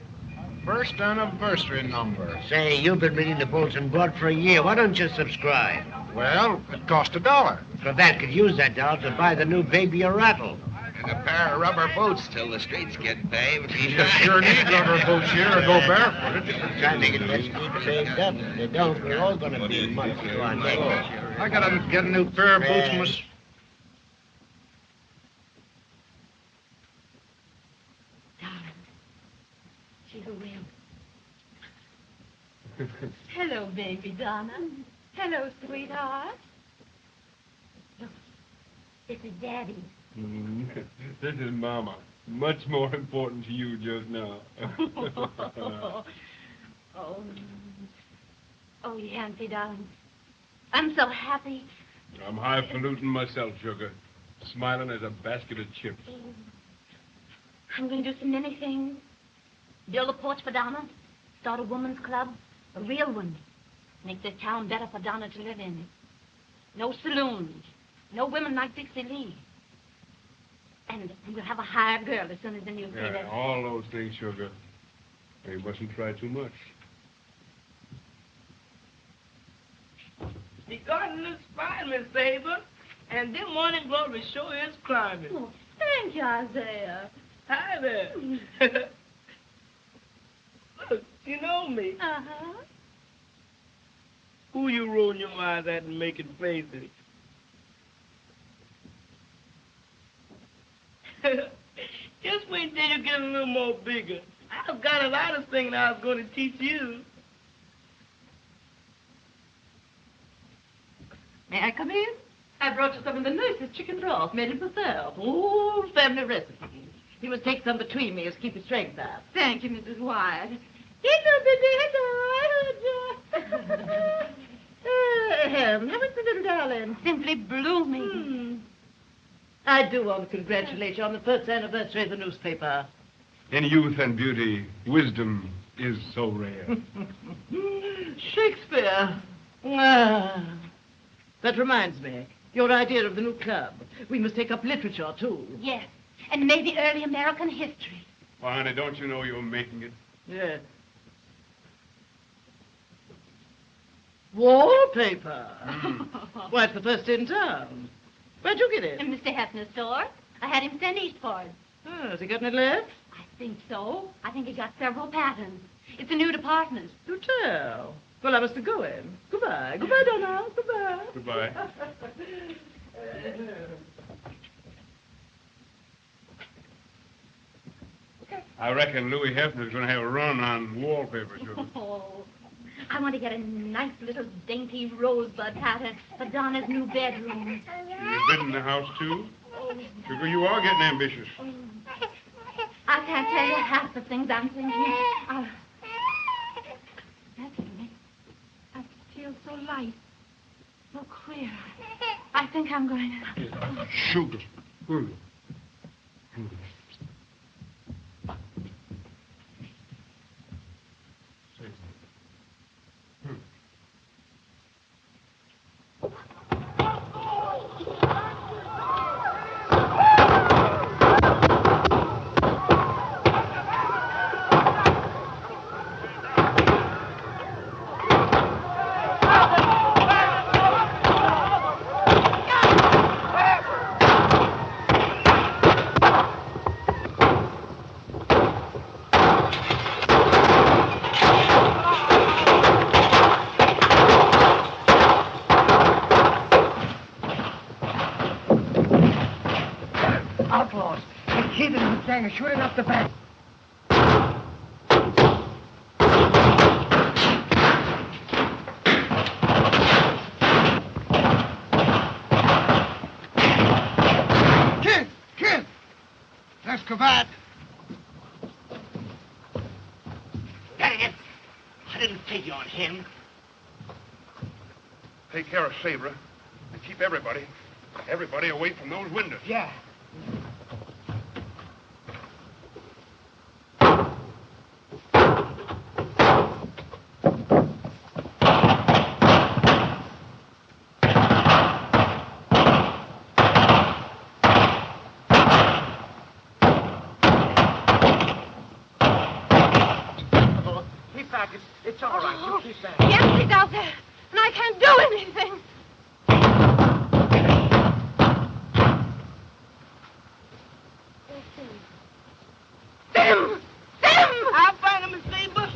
First anniversary number. Say, you've been reading the Bulletin Board for a year. Why don't you subscribe? Well, it cost $1. Cravat could use that dollar to buy the new baby a rattle. And a pair of rubber boots till the streets get paved. You sure need rubber boots here to go barefoot. Try to make it best keep saved up. If they don't, we're all going to be much to our neck. I gotta get a new pair of boots myself. She's a whale. Hello, baby Donna. Hello, sweetheart. Look, this is Daddy. This is Mama. Much more important to you just now. Oh, Yancey, darling. I'm so happy. I'm highfalutin myself, sugar. Smiling as a basket of chips. I'm going to do so many things. Build a porch for Donna. Start a woman's club. A real one. Make this town better for Donna to live in. No saloons. No women like Dixie Lee. And we'll have a hired girl as soon as the new theater. All those things, sugar. You mustn't try too much. The garden looks fine, Miss Saber. And them morning glory sure is climbing. Oh, thank you, Isaiah. Hi there. Look, you know me. Uh-huh. Who you rolling your eyes at and making faces? Just wait till you get a little more bigger. I've got a lot of things I was going to teach you. May I come in? I brought you some of the nicest chicken broth made it myself. Old family recipe. You must take some between me to keep your strength up. Thank you, Mrs. Wyatt. Hello, baby, hello. How is the little darling? Simply blooming. I do want to congratulate you on the first anniversary of the newspaper. In youth and beauty, wisdom is so rare. Shakespeare. Ah. That reminds me. Your idea of the new club. We must take up literature, too. Yes, and maybe early American history. Why, honey, don't you know you're making it? Yes. Wallpaper. Why, it's the first in town. Where'd you get it? In Mr. Hefner's store. I had him sent east for it. Oh, has he got any left? I think so. I think he got several patterns. It's a new department. Do tell. Well, I must go in. Goodbye. Goodbye, Donna. Goodbye. Goodbye. I reckon Louis Hefner's going to have a run on wallpaper, sugar. Oh, I want to get a nice little dainty rosebud pattern for Donna's new bedroom. You're bidding the house, too? Sugar, you are getting ambitious. I can't tell you half the things I'm thinking. Naturally, I feel so light, so queer. I think I'm going to... Sugar. gang is shooting up the bank. Kid! That's Cravat. Dang it! I didn't figure on him. Take care of Sabra and keep everybody away from those windows. Yeah. Keep back. It's all right. You keep back. Yancey's out there, and I can't do anything. Sim! Sim! I'll find him, Miss Saber.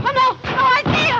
Oh, no idea!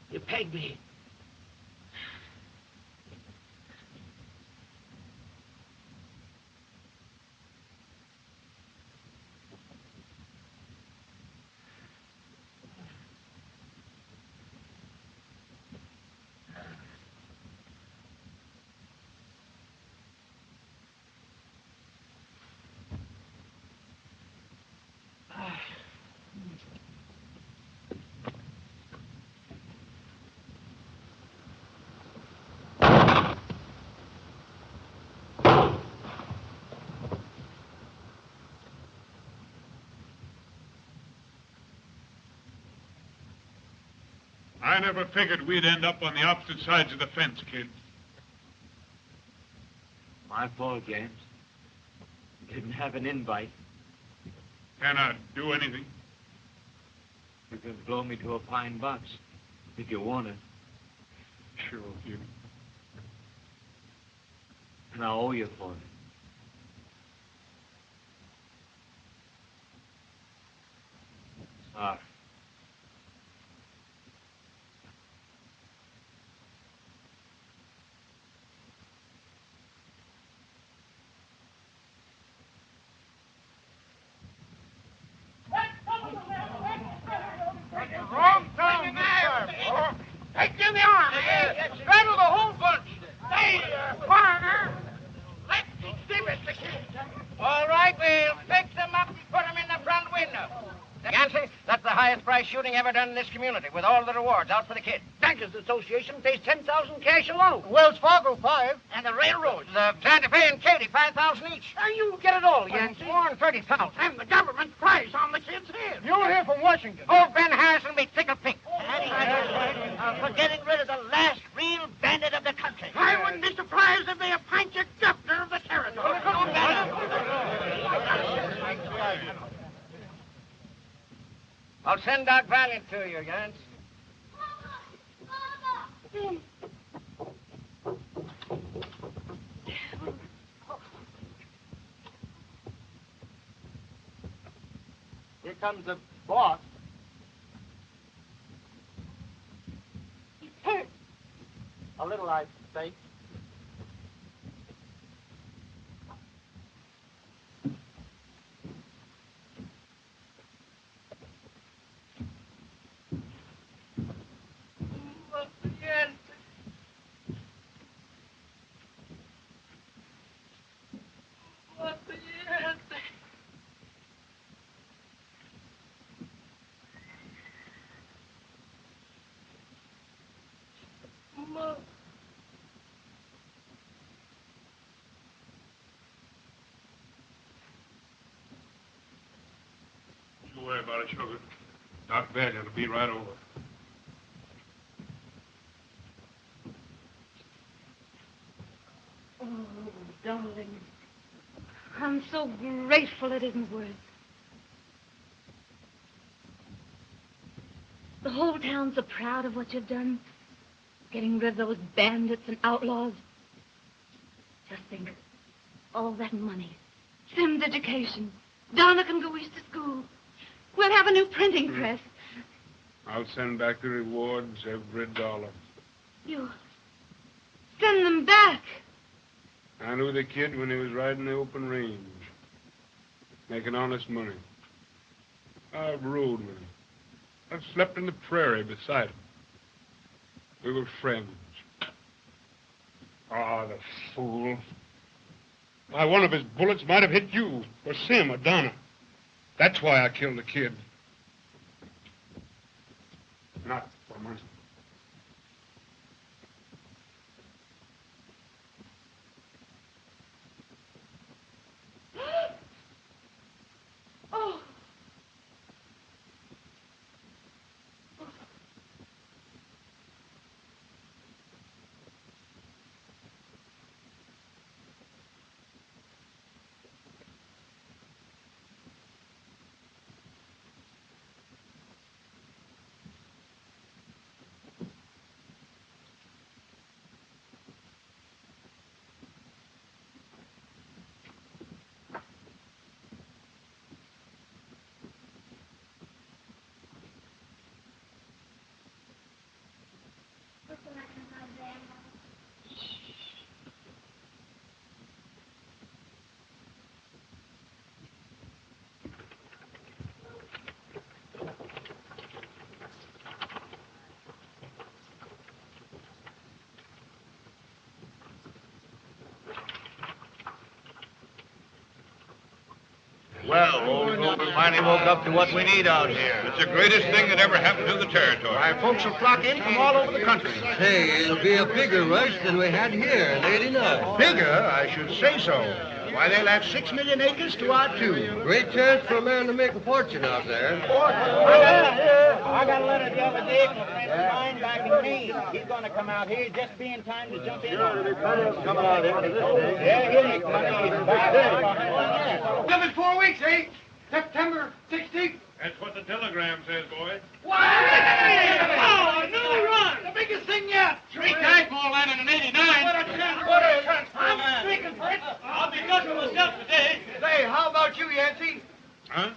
You pegged me. I never figured we'd end up on the opposite sides of the fence, kid. My fault, James. Didn't have an invite. Can I do anything? You can blow me to a pine box if you want it. Sure, kid. And I owe you for it. Sorry. Wrong town, Hey, give me arm. Straddle the whole bunch. Hey, partner. Let's give it to you. All right, we'll fix them up and put them in the front window. Yancey, that's the highest price shooting ever done in this community, with all the rewards out for the kid. Bankers Association pays $10,000 cash alone. Wells Fargo, 5. And the railroads. The Santa Fe and Katy, 5,000 each. You get it all, Yancey. More than 30,000. And the government price on the kid's head. You'll hear from Washington. Old Ben Harrison will be tickled pink. For getting rid of the last real bandit of the country. I wouldn't be surprised if they appoint you governor of the territory. I'll send Doc Valiant to you, Yance. Mama! becomes a boss. He's hurt. A little, I think. Don't worry about it, sugar. Doc Badger will be right over. Oh, darling. I'm so grateful it isn't worse. The whole town's so proud of what you've done. Getting rid of those bandits and outlaws. Just think. All that money. Sim's education. Donna can go east to school. We'll have a new printing press. I'll send back the rewards, every dollar. You send them back. I knew the kid when he was riding the open range, making honest money. I've rode with him. I've slept in the prairie beside him. We were friends. Ah, the fool. Why, one of his bullets might have hit you, or Sim, or Donna. That's why I killed the kid. Not for money. Oh. Well, old Gold finally woke up to what we need out here. It's the greatest thing that ever happened to the territory. Why, folks will flock in from all over the country. Hey, it'll be a bigger rush than we had here, lady night. Bigger? I should say so. Why, they'll have 6 million acres to our 2. Great chance for a man to make a fortune out there. I got a letter the other day from a friend of mine back in Maine. He's going to come out here just be in time to jump in. Sure, there'll be plenty of coming out here this day. Yeah, he'll be Give it 4 weeks, eh? September 16th. That's what the telegram says, boy. What? Oh, no run! The biggest thing yet. 3 times more land than an 89. What a chance! What a chance! I'm speaking for it. I'll be looking myself today. Say, how about you, Yancey? Huh?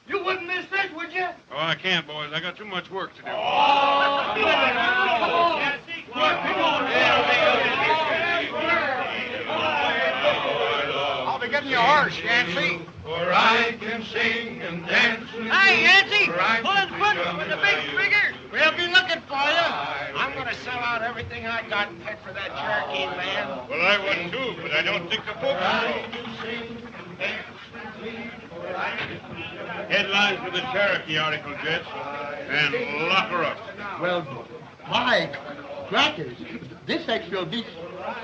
You wouldn't miss this, would you? Oh, I can't, boys. I got too much work to do. I'll be getting your horse, Yancey. For I can sing and dance. Hey, Yancey! Pulling foot with the big trigger. We'll be looking for you. I'm going to sell out everything I got and head for that Cherokee man. Well, I would too, but I don't think the folks will. Headlines for the Cherokee article, Jets, and lock her up. Well, my crackers, this extra will be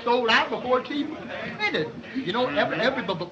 sold out before it's even printed. You know, every bottle.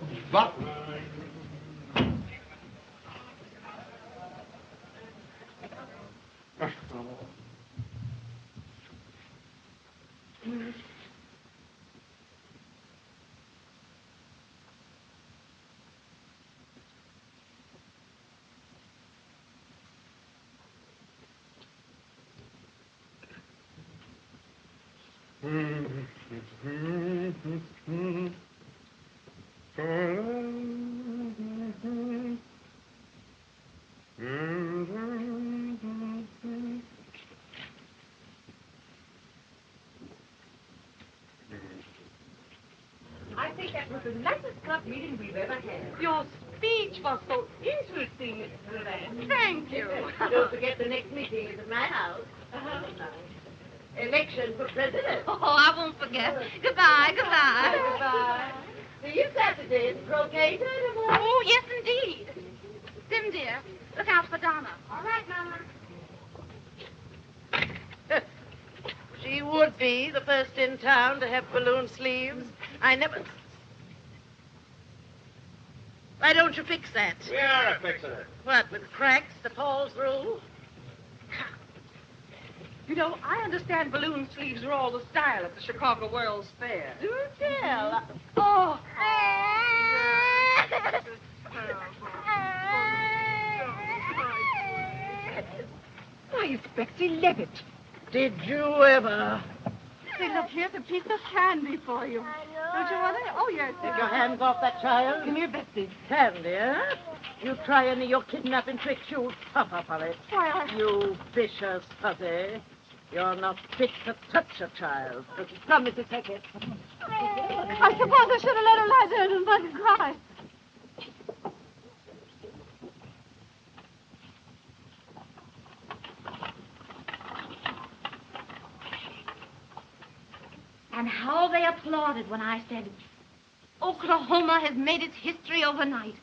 think that was the nicest club meeting we've ever had. Your speech was so interesting, Mrs. Land. Thank you. Don't forget the next meeting is at my house. Election for president. Oh, I won't forget. Goodbye, goodbye. Goodbye. See you Saturday at croquet tournament. Oh, yes, indeed. Sim, dear, look out for Donna. All right, Mama. She would be the first in town to have balloon sleeves. I never... Why don't you fix that? We are fixing it. What, with cracks to fall through? You know, I understand balloon sleeves are all the style at the Chicago World's Fair. Do tell. Oh. Why, it's Betsy Levitt. Did you ever? Say, look, here's a piece of candy for you. Don't you want it? Oh, yes. Take your hands off that child. Come here, Betsy. Candy, huh? You try any of your kidnapping tricks, you'll puff up on it. Why, You vicious pussy. You're not fit to touch a child. Come, Mrs. Hackett. I suppose I should have let her lie there and fucking cry. And how they applauded when I said, Oklahoma has made its history overnight,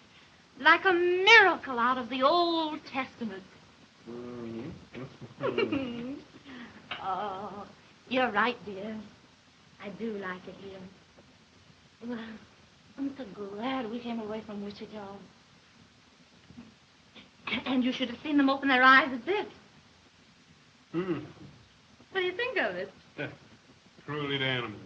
like a miracle out of the Old Testament. Oh, you're right, dear. I do like it here. Well, I'm so glad we came away from Wichita. And you should have seen them open their eyes at this. What do you think of it? Truly the animal.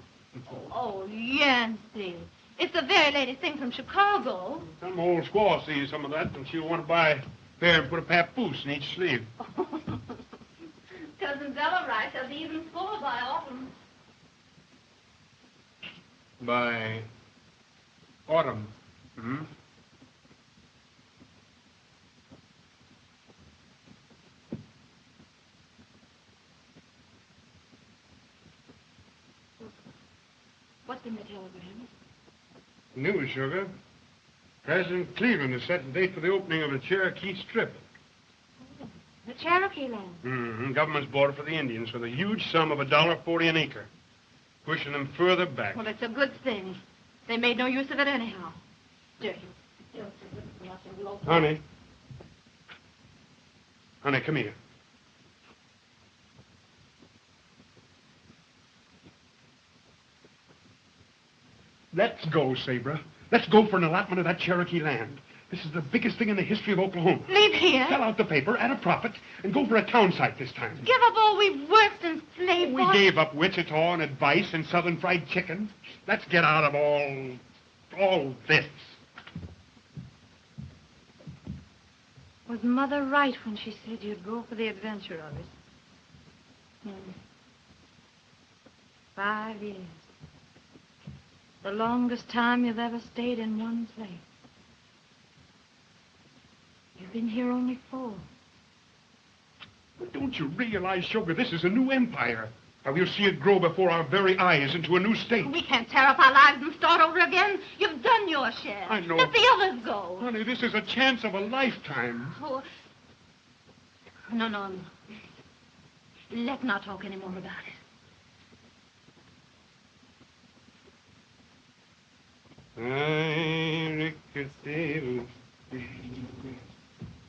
Oh, Yancey. It's the very latest thing from Chicago. Some old squaw sees some of that, and she'll want to buy a pair and put a papoose in each sleeve. Cousin Bella writes they'll be even fuller by autumn. By autumn. Hmm? What's in the telegram? News, sugar. President Cleveland has set the date for the opening of the Cherokee Strip. The Cherokee land. Mm-hmm. Government's bought it for the Indians for the huge sum of $1.40 an acre, pushing them further back. Well, it's a good thing. They made no use of it anyhow. Dirty. Honey. Honey, come here. Let's go, Sabra. Let's go for an allotment of that Cherokee land. This is the biggest thing in the history of Oklahoma. Leave here. Sell out the paper at a profit and go for a town site this time. Give up all we've worked and slaved We for. gave up Wichita and advice and Southern fried chicken. Let's get out of all this. Was Mother right when she said you'd go for the adventure of it? 5 years. The longest time you've ever stayed in one place. You've been here only 4. But don't you realize, Sugar, this is a new empire? How we'll see it grow before our very eyes into a new state. We can't tear up our lives and start over again. You've done your share. I know. Let the others go. Honey, this is a chance of a lifetime. Oh. No. Let's not talk any more about it. I rickety,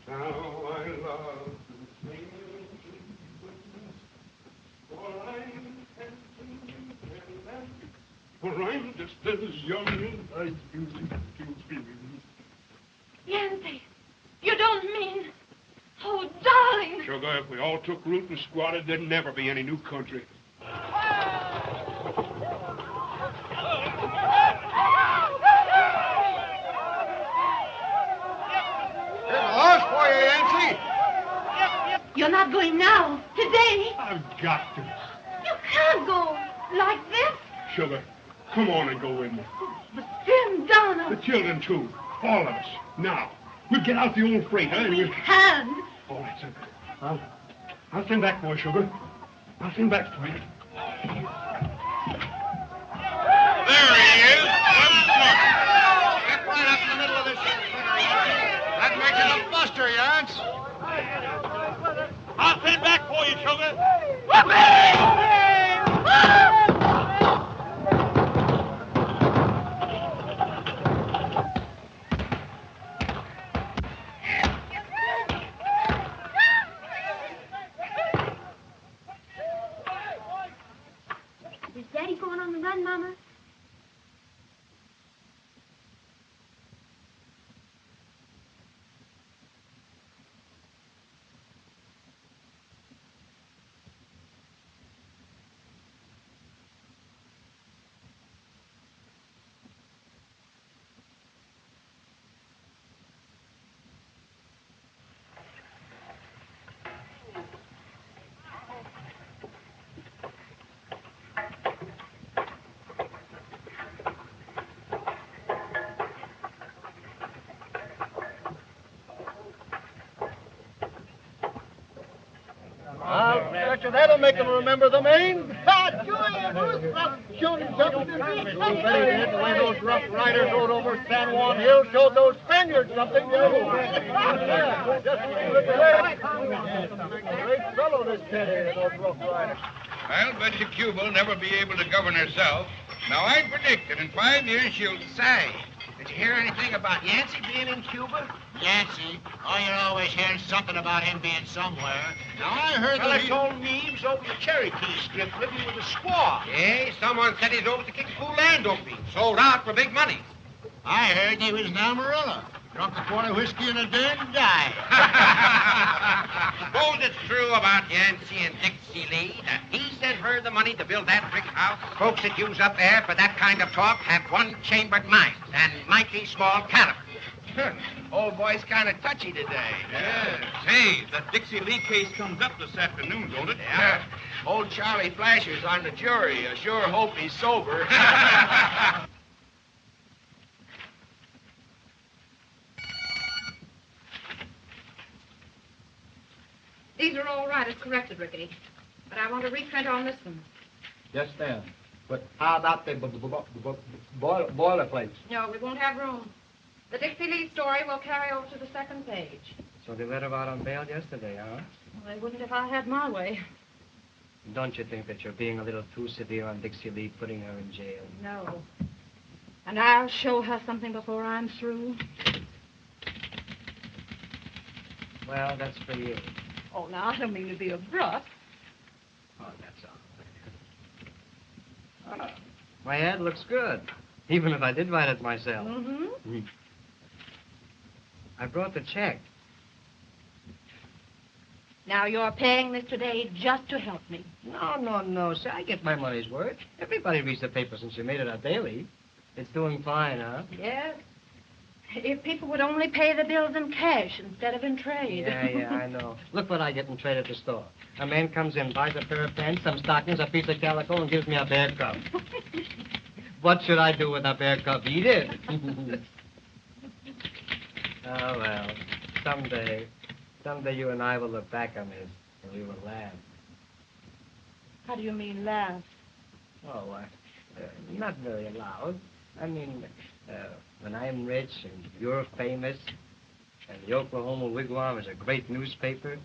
how I love to sing. For I'm just as young as I used to be. Yancey, you don't mean... Oh, darling. Sugar, if we all took root and squatted, there'd never be any new country. Lost for you, Yancy. You're not going now. Today. I've got to. You can't go like this. Sugar, come on and go with me. But Sim, Donna. The children, too. All of us. Now. We'll get out the old freighter and we'll... can't. All right, son. I'll send back for you, Sugar. I'll send back for you. There he is. Is Daddy going on the run, Mama? I'll bet you that'll make them remember the Maine. The way those rough riders rode over San Juan Hill showed those Spaniards something. Just look at that. Great fellow, this Teddy, those rough riders. I'll bet you Cuba'll never be able to govern herself. Now, I predict that in 5 years she'll... Say, did you hear anything about Yancey being in Cuba? Yancey? Oh, you're always hearing something about him being somewhere. Now, I heard that he told me he was over the Cherokee Strip living with a squaw. Hey, someone said he's over to kick fool land opening. Sold out for big money. I heard he was in Amarillo. Drunk a quart of whiskey in a den and died. Suppose it's true about Yancey and Dixie Lee that he sent her the money to build that brick house. Folks that use up there for that kind of talk have one-chambered minds and mighty small caliber. Old boy's kind of touchy today. Yeah. Say, the Dixie Lee case comes up this afternoon, don't it? Yeah. Old Charlie Flasher's on the jury. I sure hope he's sober. These are all right as corrected, Rickety. But I want to reprint on this one. Yes, ma'am. But how about the boilerplates? No, we won't have room. The Dixie Lee story will carry over to the second page. So they let her out on bail yesterday, huh? Well, they wouldn't if I had my way. Don't you think that you're being a little too severe on Dixie Lee, putting her in jail? No. And I'll show her something before I'm through. Well, that's for you. Oh, now, I don't mean to be abrupt. Oh, that's all. Oh, my ad looks good, even if I did write it myself. Mm-hmm. I brought the check. Now, you're paying this today just to help me. No. See, I get my money's worth. Everybody reads the paper since you made it a daily. It's doing fine, huh? Yes. If people would only pay the bills in cash instead of in trade. Yeah, I know. Look what I get in trade at the store. A man comes in, buys a pair of pants, some stockings, a piece of calico, and gives me a bear cub. What should I do with a bear cub? Eat it. Oh, well, someday you and I will look back on this, and we will laugh. How do you mean laugh? Oh, not very loud. I mean, when I'm rich and you're famous, and the Oklahoma Wigwam is a great newspaper.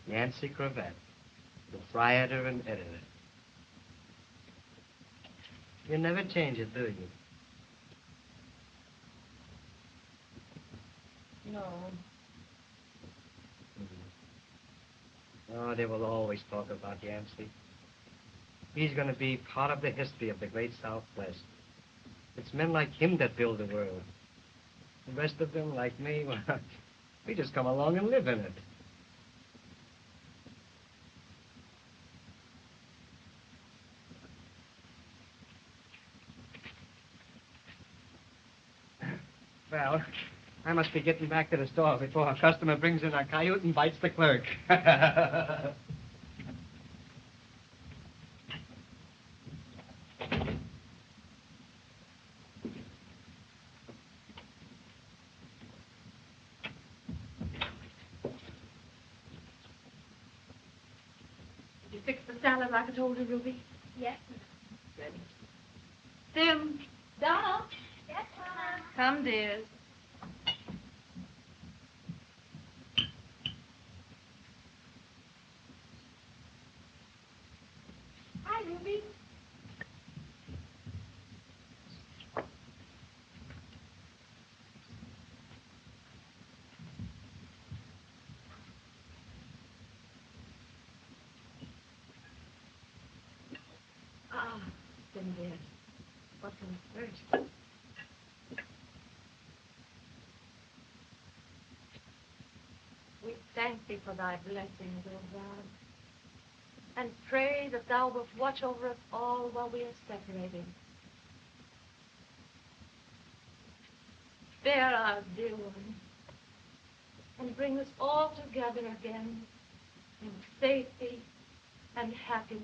Yancey Cravat, proprietor and editor. You never change it, do you? No. Oh, they will always talk about Yancey. He's going to be part of the history of the great Southwest. It's men like him that build the world. The rest of them, like me, well, we just come along and live in it. Well, I must be getting back to the store before a customer brings in a coyote and bites the clerk. Did you fix the salad like I told you, Ruby? Yes. Good. Sim. Donald? Yes, Mama. Come, dears. happened yet. What comes first? We thank thee for thy blessings, O God, and pray that thou wilt watch over us all while we are separated. Spare our dear ones, and bring us all together again in safety and happiness.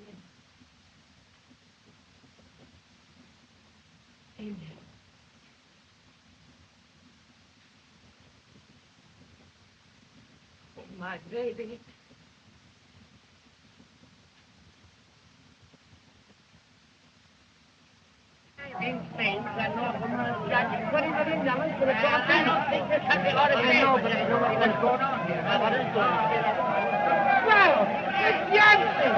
Amen. Oh, my baby. $20 million for the job. I don't think this country ought to be. I know, but I know what's going on here. What is going on? Well, it's Yancey.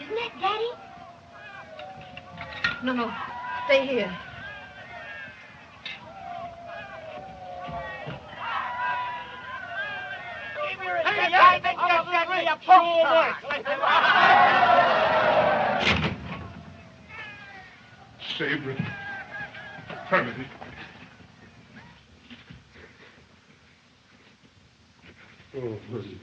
Isn't that Daddy? No. Stay here. Hey, I think you'll get me a postcard. Sabre. Permanent. Oh, honey.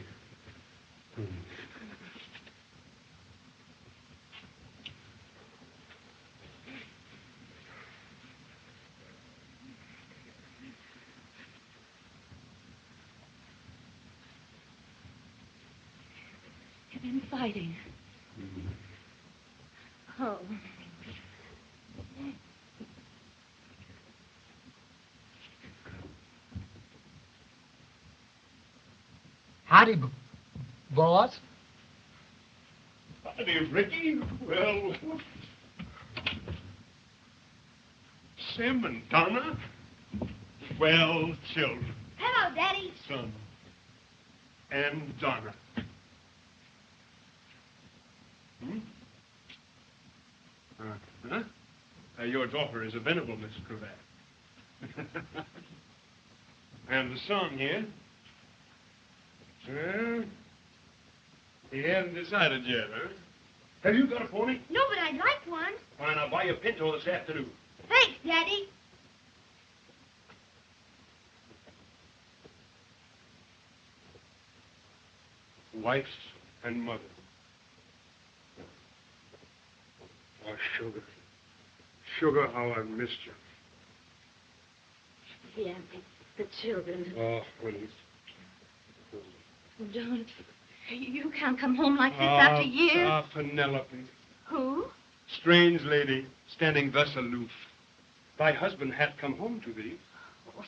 You've been fighting. Oh. Howdy, boss. Howdy, Ricky. Well, Sim and Donna. Well, children. Hello, Daddy. Son. And Donna. Huh? Your daughter is a venerable Miss Cravat. And the son here? Well, he hasn't decided yet, huh? Have you got a pony? No, but I'd like one. Fine, I'll buy you a pinto this afternoon. Thanks, Daddy. Wife and mother. Oh, Sugar. Sugar, how I missed you. Yancey, the children. Oh, honey. Don't. You can't come home like this after years. Ah, Penelope. Who? Strange lady, standing thus aloof. Thy husband hath come home to thee.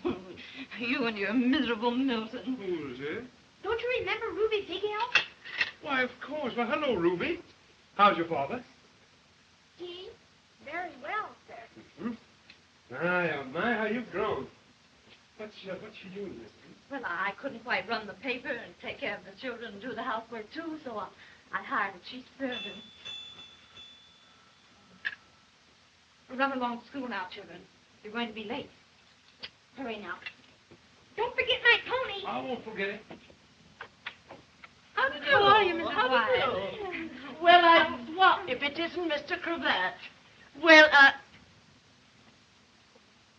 Oh, you and your miserable Milton. Who is it? Don't you remember Ruby Big Elf? Why, of course. Well, hello, Ruby. How's your father? He? Very well, sir. My, oh, my, how you've grown. What's she doing, mister? Well, I couldn't quite run the paper and take care of the children and do the housework, too, so I hired a cheap servant. Run along to school now, children. You're going to be late. Hurry now. Don't forget my pony. I won't forget it. How are you, Mrs. Wyatt? Well, what if it isn't Mr. Cravat? Well,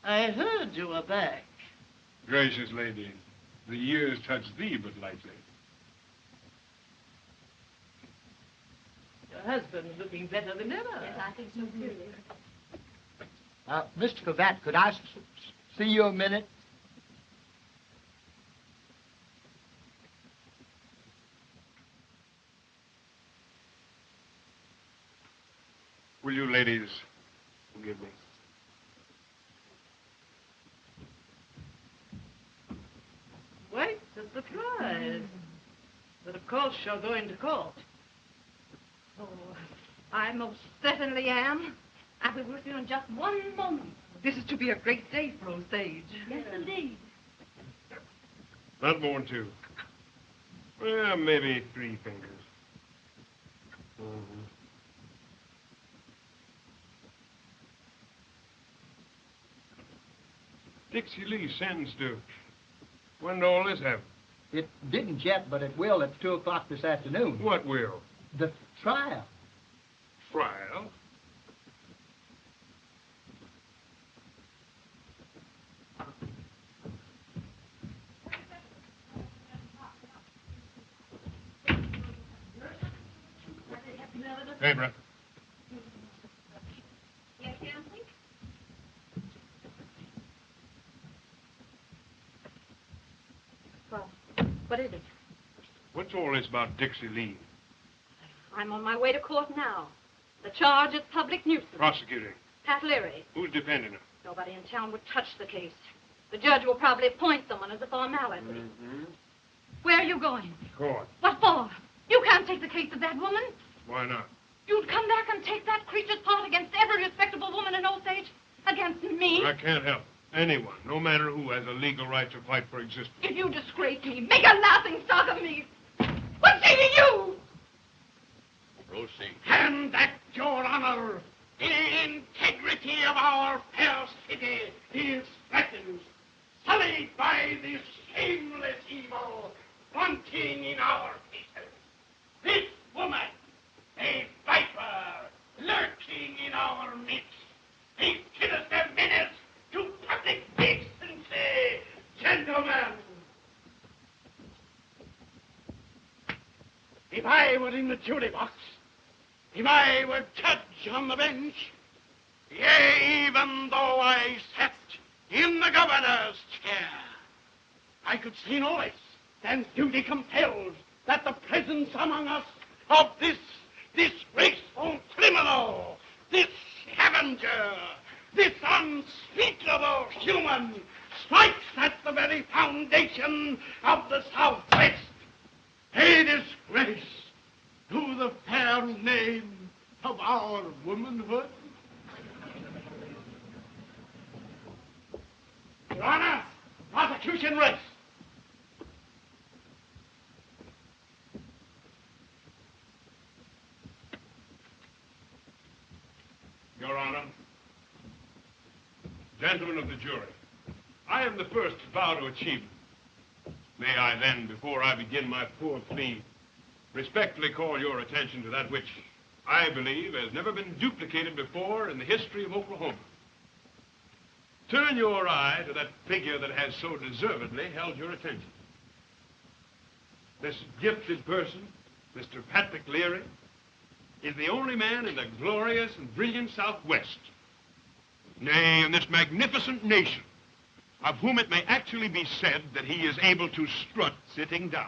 I heard you were back. Gracious lady, the years touch thee but lightly. Your husband's looking better than ever. Yes, I think so, too. Mr. Cravat, could I see you a minute? Will you ladies forgive me? Quite a surprise. But of course you're going to court. Oh, I most certainly am. I'll be with you in just one moment. This is to be a great day for Osage. Yes, indeed. Not more than 2. Well, maybe 3 fingers. Dixie Lee sentenced to. When did all this happen? It didn't yet, but it will at 2 o'clock this afternoon. What will? The trial. Trial? Hey, Brett. Yes, Yancey? Well, what is it? What's all this about Dixie Lee? I'm on my way to court now. The charge is public nuisance. Prosecuting. Pat Leary. Who's defending her? Nobody in town would touch the case. The judge will probably appoint someone as a formality. Mm-hmm. Where are you going? Court. What for? You can't take the case of that woman. Why not? You'd come back and take that creature's part against every respectable woman in Osage? Against me? I can't help it. Anyone, no matter who, has a legal right to fight for existence. If you disgrace me, make a laughing stock of me. What's eating you? Proceed. And that, Your Honor, the integrity of our fair city is threatened, sullied by this shameless evil flaunting in our faces. This woman, a viper, lurking in our midst, a sinister menace to public decency. Gentlemen, if I were in the jury box, if I were judge on the bench, yea, even though I sat in the governor's chair, I could see no less than duty compels that the presence among us of this disgraceful criminal, this scavenger, this unspeakable human strikes at the very foundation of the Southwest. A disgrace to the fair name of our womanhood. Your Honor, prosecution rests. Your Honor, gentlemen of the jury, I am the first to vow to achievement. May I then, before I begin my poor plea, respectfully call your attention to that which I believe has never been duplicated before in the history of Oklahoma. Turn your eye to that figure that has so deservedly held your attention. This gifted person, Mr. Patrick Leary, is the only man in the glorious and brilliant Southwest, nay, in this magnificent nation, of whom it may actually be said that he is able to strut sitting down.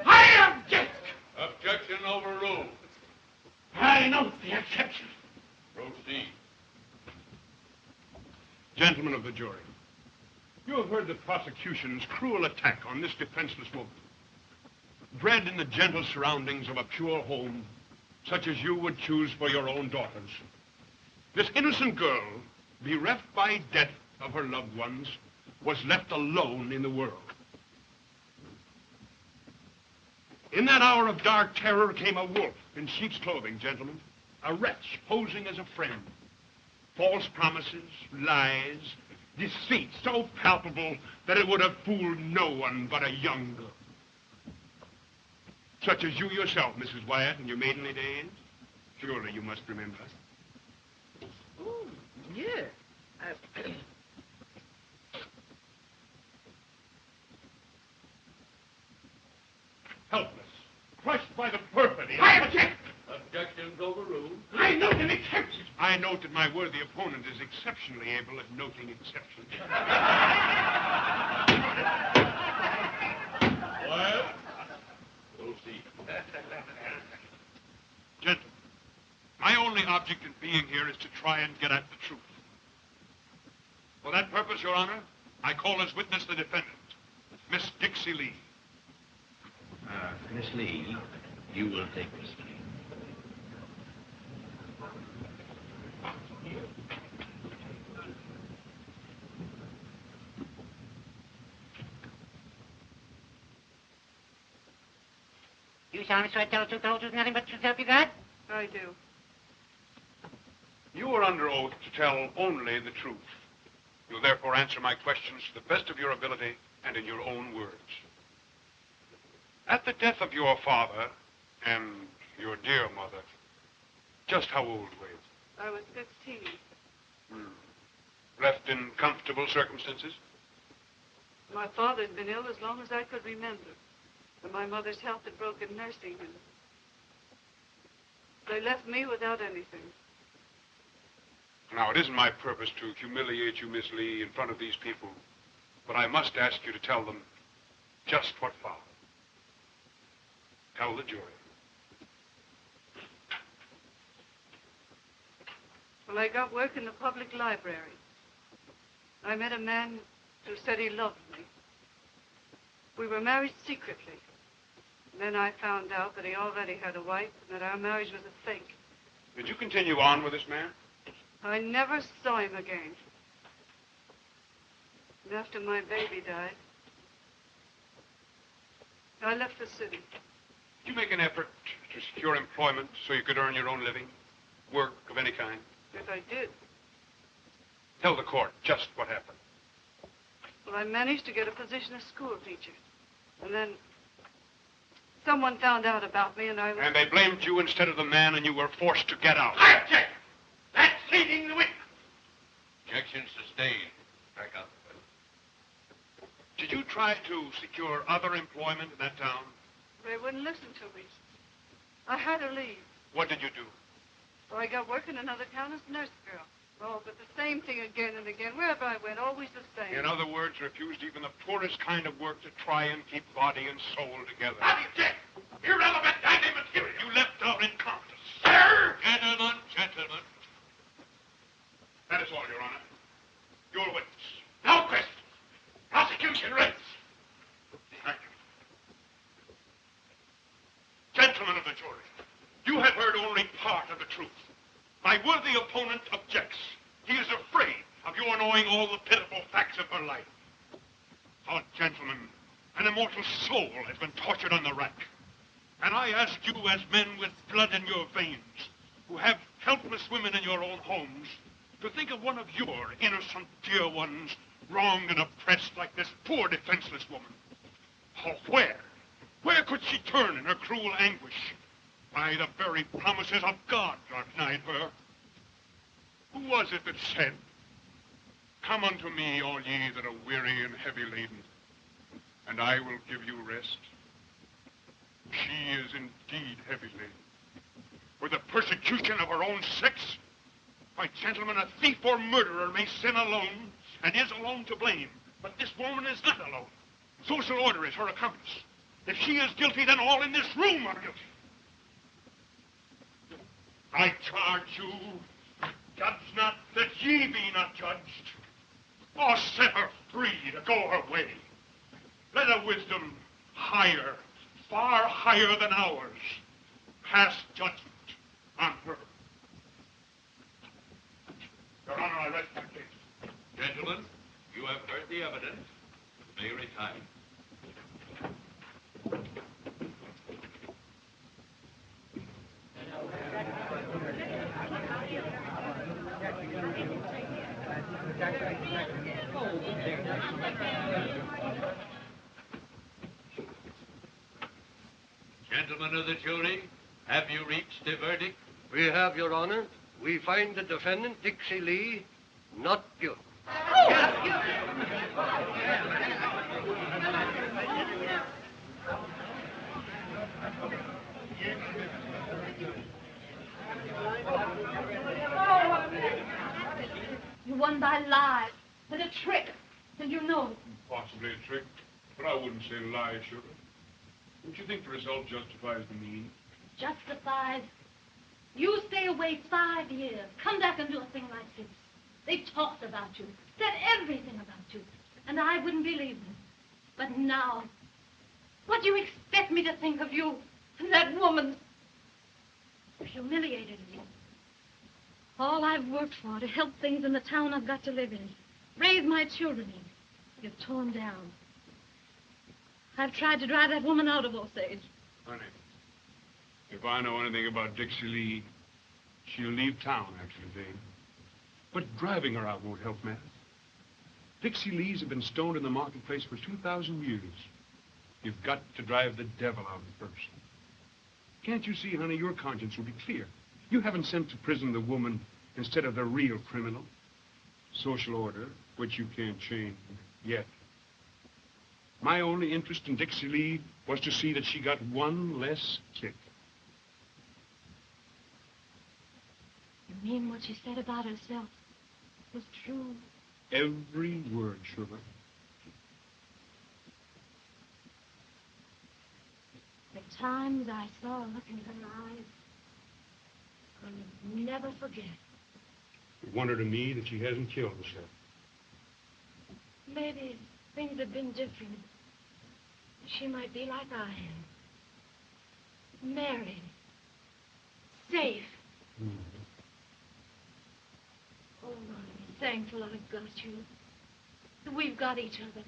I object! Objection overruled. I note the exception. Proceed. Gentlemen of the jury, you have heard the prosecution's cruel attack on this defenseless woman. Bred in the gentle surroundings of a pure home, such as you would choose for your own daughters, this innocent girl, bereft by death of her loved ones, was left alone in the world. In that hour of dark terror came a wolf in sheep's clothing, gentlemen, a wretch posing as a friend. False promises, lies, deceit so palpable that it would have fooled no one but a young girl. Such as you yourself, Mrs. Wyatt, in your maidenly days. Surely you must remember. Oh, yeah. Helpless, crushed by the perfidy. I object! Objections overruled. I note an exception. I note that my worthy opponent is exceptionally able at noting exceptions. Wyatt, proceed. Gentlemen, my only object in being here is to try and get at the truth. For that purpose, Your Honor, I call as witness the defendant, Miss Dixie Lee. Miss Lee, you will take this. You solemnly swear to tell the truth, the whole truth, nothing but the truth, help you God? I do. You are under oath to tell only the truth. You'll therefore answer my questions to the best of your ability and in your own words. At the death of your father and your dear mother, just how old were you? I was 15. Left in comfortable circumstances? My father had been ill as long as I could remember, and my mother's health had broken nursing him. They left me without anything. Now, it isn't my purpose to humiliate you, Miss Lee, in front of these people, but I must ask you to tell them just what followed. Tell the jury. Well, I got work in the public library. I met a man who said he loved me. We were married secretly. Then I found out that he already had a wife and that our marriage was a fake. Did you continue on with this man? I never saw him again. And after my baby died, I left the city. Did you make an effort to secure employment so you could earn your own living? Work of any kind? Yes, I did. Tell the court just what happened. Well, I managed to get a position as school teacher. And then someone found out about me and I was... And they blamed you instead of the man and you were forced to get out. I object. That's leading the witness. Objection sustained. Back up. Did you try to secure other employment in that town? They wouldn't listen to me. I had to leave. What did you do? So I got work in another town as a nurse girl. Oh, but the same thing again and again. Wherever I went, always the same. In other words, refused even the poorest kind of work to try and keep body and soul together. I object. Irrelevant daily material. You left out incompetence. Sir! Gentlemen. That is all, Your Honor. Your witness. No questions. Prosecution rests. Thank you. Gentlemen of the jury, you have heard only part of the truth. My worthy opponent objects. He is afraid of your knowing all the pitiful facts of her life. Oh, gentlemen, an immortal soul has been tortured on the rack. And I ask you as men with blood in your veins, who have helpless women in your own homes, to think of one of your innocent dear ones wronged and oppressed like this poor defenseless woman. Oh, where? Where could she turn in her cruel anguish? By the very promises of God are denied her. Who was it that said, "Come unto me, all ye that are weary and heavy laden, and I will give you rest"? She is indeed heavy laden. With the persecution of her own sex? Why, gentlemen, a thief or murderer may sin alone, and is alone to blame. But this woman is not alone. Social order is her accomplice. If she is guilty, then all in this room are guilty. I charge you, judge not that ye be not judged, or set her free to go her way. Let a wisdom higher, far higher than ours, pass judgment on her. Your Honor, I rest my case. Gentlemen, you have heard the evidence. You may retire. Gentlemen of the jury, have you reached a verdict? We have, Your Honor. We find the defendant, Dixie Lee, not guilty. You won by lies and a trick, and you know it. Possibly a trick, but I wouldn't say lie, sugar. Don't you think the result justifies the means? Justified. You stay away 5 years, come back and do a thing like this. They talked about you, said everything about you, and I wouldn't believe them. But now, what do you expect me to think of you and that woman? You humiliated me. All I've worked for to help things in the town I've got to live in, raise my children in, you've torn down. I've tried to drive that woman out of Osage. Honey, if I know anything about Dixie Lee, she'll leave town after today. But driving her out won't help matters. Dixie Lees have been stoned in the marketplace for 2,000 years. You've got to drive the devil out first. Can't you see, honey, your conscience will be clear. You haven't sent to prison the woman instead of the real criminal. Social order, which you can't change yet. My only interest in Dixie Lee was to see that she got one less kick. You mean what she said about herself was true? Every word, sugar. The times I saw a look in her eyes, I'll never forget. It wonder to me that she hasn't killed herself. Maybe if things had been different, she might be like I am. Married. Safe. Oh, I'm thankful I've got you. That we've got each other.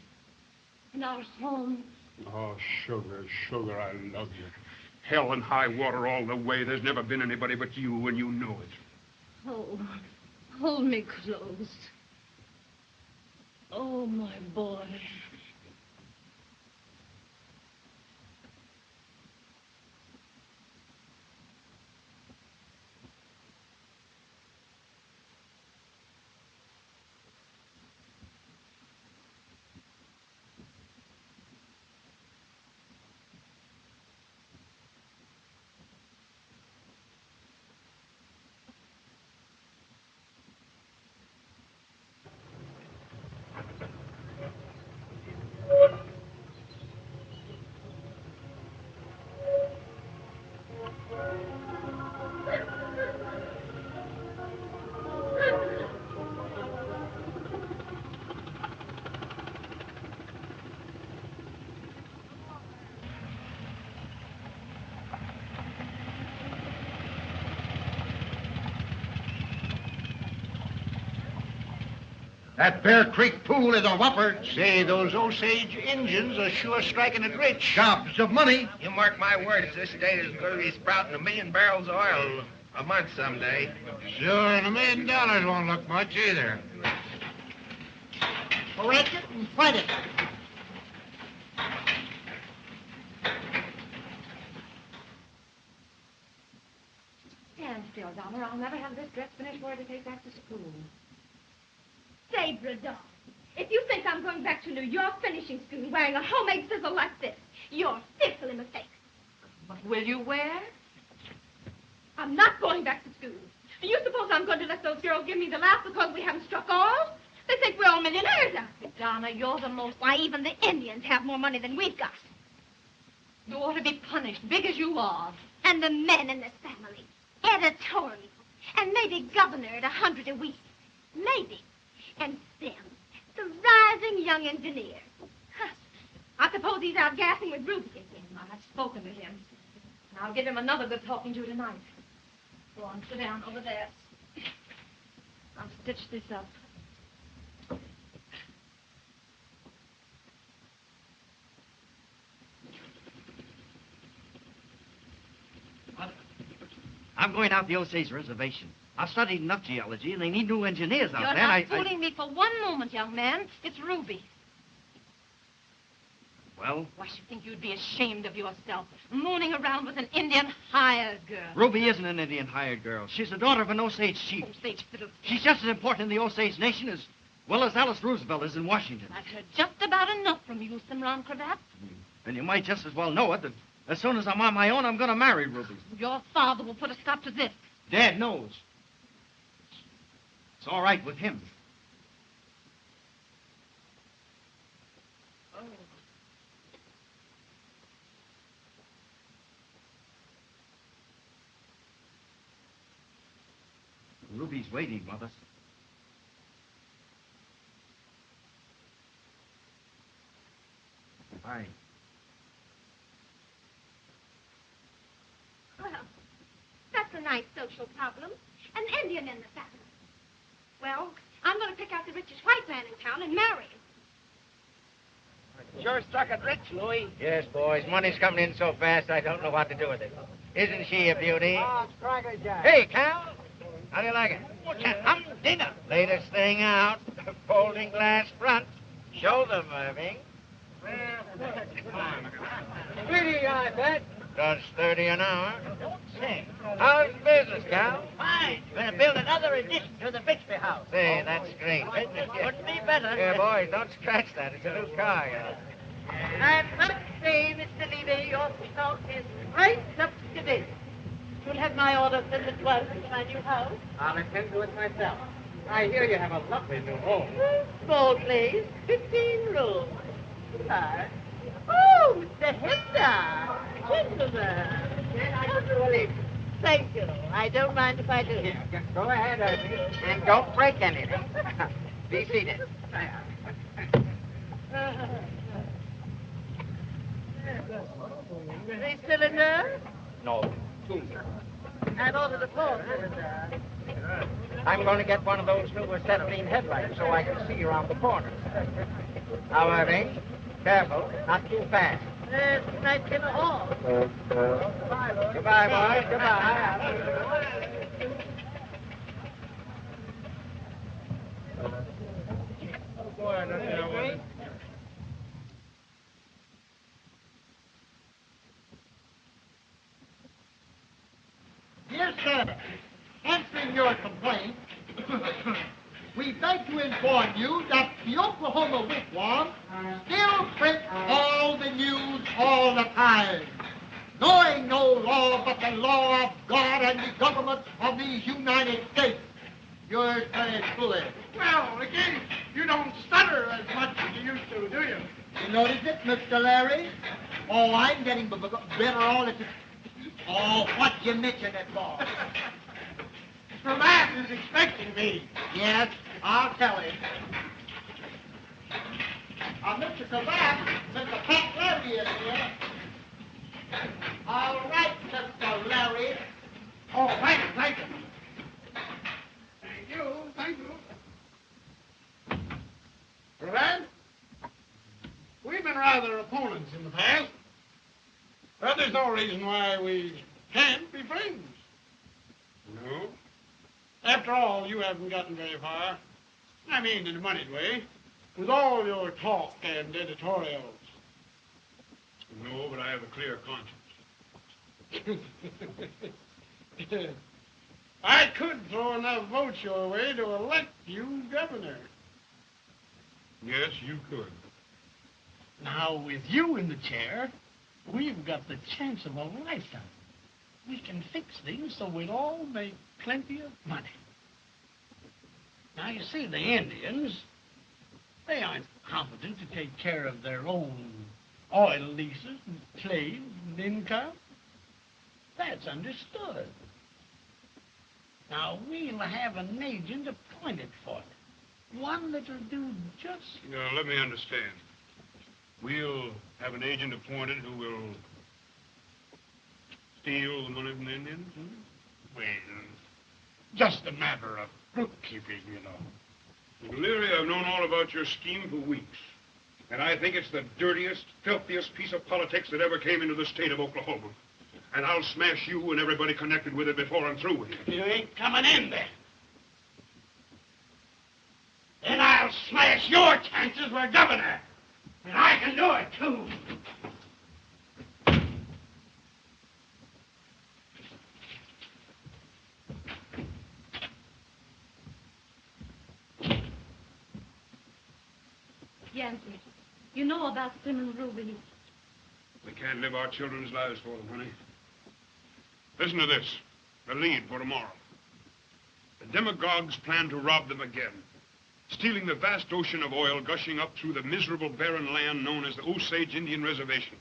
And our home. Oh, sugar, sugar, I love you. Hell and high water all the way. There's never been anybody but you, and you know it. Oh, hold me close. Oh, my boy. That Bear Creek pool is a whopper. Say, those Osage Indians are sure striking it rich. Gobs of money. You mark my words, this state is going to be sprouting 1 million barrels of oil a month someday. Sure, and $1 million won't look much either. Correct it and fight it. Stand still, Donna. I'll never have this dress finished for her to take back to school. Say, Bradon, if you think I'm going back to New York finishing school wearing a homemade sizzle like this, you're fearfully mistaken. What will you wear? I'm not going back to school. Do you suppose I'm going to let those girls give me the laugh because we haven't struck oil? They think we're all millionaires out here. Donna, you're the most... Why, even the Indians have more money than we've got. You ought to be punished, big as you are. And the men in this family. Editorial. And maybe governor at 100 a week. Maybe. And them, the rising young engineer. Huh. I suppose he's out gassing with Ruby again. I've spoken to him. And I'll give him another good talking to tonight. Go on, sit down over there. I'll stitch this up. I'm going out the Osage Reservation. I've studied enough geology, and they need new engineers out You're there. not fooling me for one moment, young man. It's Ruby. Well, Why, should think you'd be ashamed of yourself, mooning around with an Indian hired girl. Ruby isn't an Indian hired girl. She's the daughter of an Osage chief. Osage fiddlestick. She's just as important in the Osage Nation as well as Alice Roosevelt is in Washington. I've heard just about enough from you, Cimarron Cravat. And you might just as well know it that as soon as I'm on my own, I'm going to marry Ruby. Your father will put a stop to this. Dad knows. It's all right with him. Oh. Ruby's waiting, Mother. Fine. Well, that's a nice social problem. An Indian in the family. Well, I'm going to pick out the richest white man in town and marry him. Sure struck it rich, Louis. Yes, boys. Money's coming in so fast, I don't know what to do with it. Isn't she a beauty? Oh, cracker jack. Hey, Cal. How do you like it? What's that? Dinner. Latest thing out. Folding glass front. Show them, Irving. Pretty, I bet. Does 30 an hour. Don't say. How's business, Cal? Fine. Gonna build another addition to the Bixby house. Say, that's great. Couldn't be better. Yeah, boys, don't scratch that. It's a new car, you know. I must say, Mr. Levy, your stock is right up to date. You'll have my order sent at once to my new house. I'll attend to it myself. I hear you have a lovely new home. Small place, 15 rooms. Goodbye. Oh, Mr. Hester, gentlemen. Thank you. I don't mind if I do. Yeah, just go ahead, Irving, and don't break anything. Be seated. They still in there? No, two. I've ordered a porter, sir. I'm going to get one of those new acetylene headlights so I can see around the corner. Now, Irving, careful, not too fast. Night dinner hall. Goodbye, boys. Goodbye. Dear sir, answering your complaint, we beg to inform you that the Oklahoma Wigwam still prints all the news all the time, knowing no law but the law of God and the government of these United States. Yours very truly. Well, again, you don't stutter as much as you used to, do you? You notice it, Mr. Larry? Oh, I'm getting better all the time. Oh, what you mention it for? Mr. Matt is expecting me. Yes, I'll tell him. Mr. Sabat, Mr. Pat Larry is here. All right, Mr. Larry. Oh, thank you, thank you. Thank you. Brad, we've been rather opponents in the past, but there's no reason why we can't be friends. No? After all, you haven't gotten very far. I mean, in a moneyed way, with all your talk and editorials. No, but I have a clear conscience. I could throw enough votes your way to elect you governor. Yes, you could. Now, with you in the chair, we've got the chance of a lifetime. We can fix things so we'd all make plenty of money. Now, you see, the Indians, they aren't competent to take care of their own oil leases and slaves and income. That's understood. Now, we'll have an agent appointed for it. One that'll do just... Now, let me understand. We'll have an agent appointed who will steal the money from the Indians? Well, just a matter of bookkeeping, you know. Leary, I've known all about your scheme for weeks. And I think it's the dirtiest, filthiest piece of politics that ever came into the state of Oklahoma. And I'll smash you and everybody connected with it before I'm through with you. You ain't coming in then. Then I'll smash your chances for governor. And I can do it, too. Yancey, you know about Cimarron rubies. We can't live our children's lives for them, honey. Listen to this. The lead for tomorrow. The demagogues plan to rob them again, stealing the vast ocean of oil gushing up through the miserable barren land known as the Osage Indian Reservation.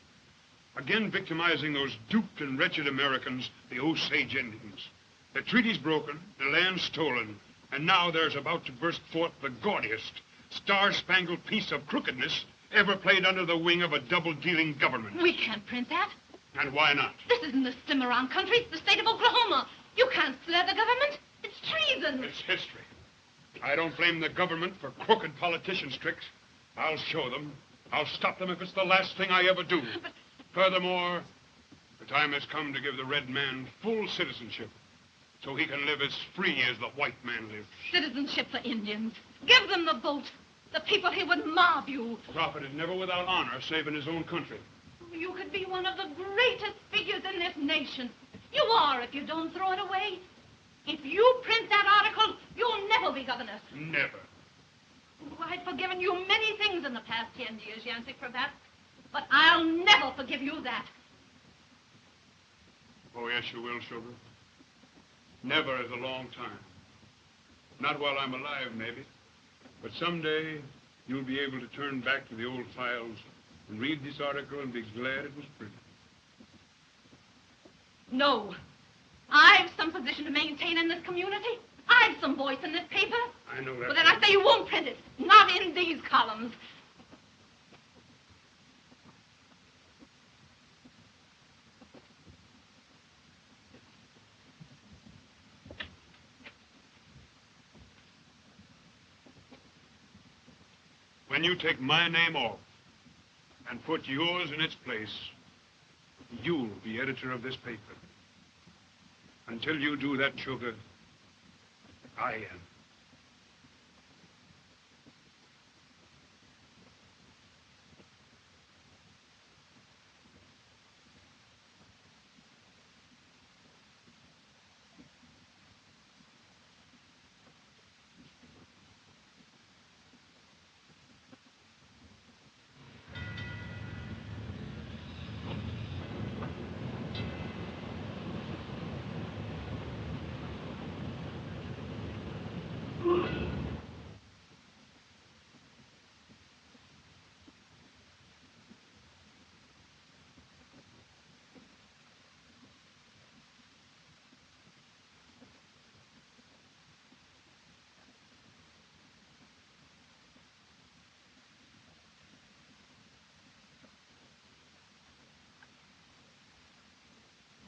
Again victimizing those duped and wretched Americans, the Osage Indians. The treaty's broken, the land stolen, and now there's about to burst forth the gaudiest, star-spangled piece of crookedness ever played under the wing of a double-dealing government. We can't print that. And why not? This isn't the Cimarron country. It's the state of Oklahoma. You can't slur the government. It's treason. It's history. I don't blame the government for crooked politicians' tricks. I'll show them. I'll stop them if it's the last thing I ever do. But... Furthermore, the time has come to give the red man full citizenship so he can live as free as the white man lives. Citizenship for Indians. Give them the vote. The people here would mob you. Prophet is never without honor, save in his own country. You could be one of the greatest figures in this nation. You are if you don't throw it away. If you print that article, you'll never be governor. Never. Oh, I've forgiven you many things in the past 10 years, Yancey Cravat, but I'll never forgive you that. Oh, yes, you will, sugar. Never is a long time. Not while I'm alive, maybe. But someday, you'll be able to turn back to the old files and read this article and be glad it was printed. No. I've some position to maintain in this community. I've some voice in this paper. I know that. But then I say you won't print it. Not in these columns. When you take my name off and put yours in its place, you'll be editor of this paper. Until you do that, sugar, I am.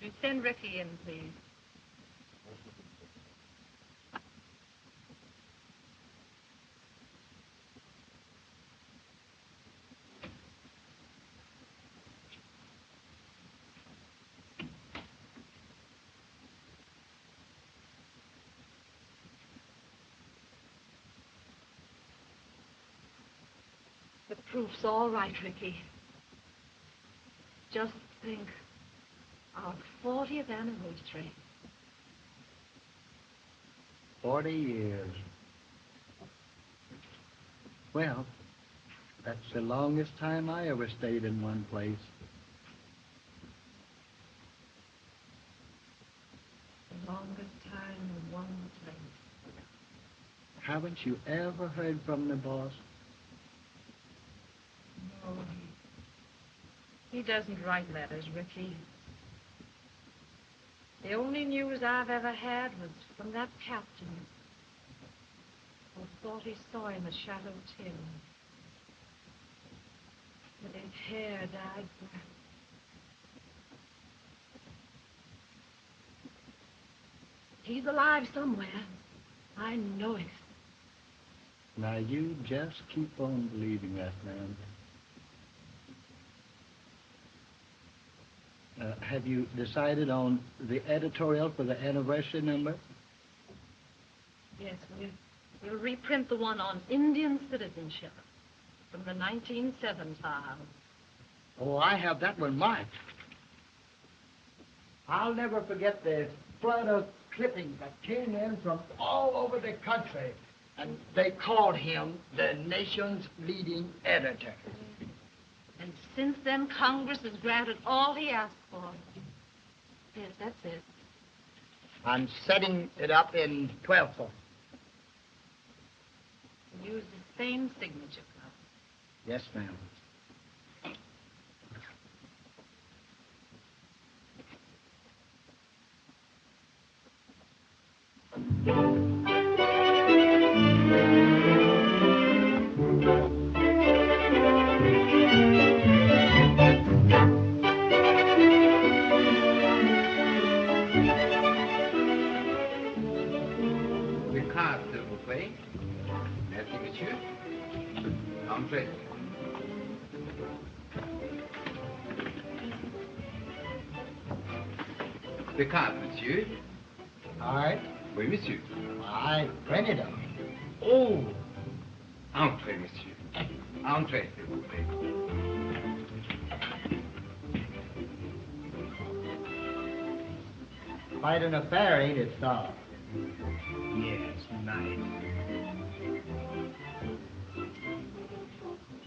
You send Ricky in, please. The proof's all right, Ricky. Just think. Our 40th anniversary. 40 years. Well, that's the longest time I ever stayed in one place. The longest time in one place. Haven't you ever heard from the boss? No, he doesn't write letters, Ricky. The only news I've ever had was from that captain who thought he saw him at Chateau Tim. With his hair dyed black. He's alive somewhere. I know it. Now, you just keep on believing that, man. Have you decided on the editorial for the anniversary number? Yes, we'll reprint the one on Indian citizenship from the 1907 file. Oh, I have that one marked. I'll never forget the flood of clippings that came in from all over the country, and they called him the nation's leading editor. And since then, Congress has granted all he asked for. Yes, that's it. I'm setting it up in 12th. Use the same signature. Yes, ma'am. Entrez. The card, monsieur. Aye. Oui, monsieur. Aye, plenty though. Oh! Entrez, monsieur. Entrez, s'il vous plaît. Quite an affair, ain't it, sir? Yes, nice.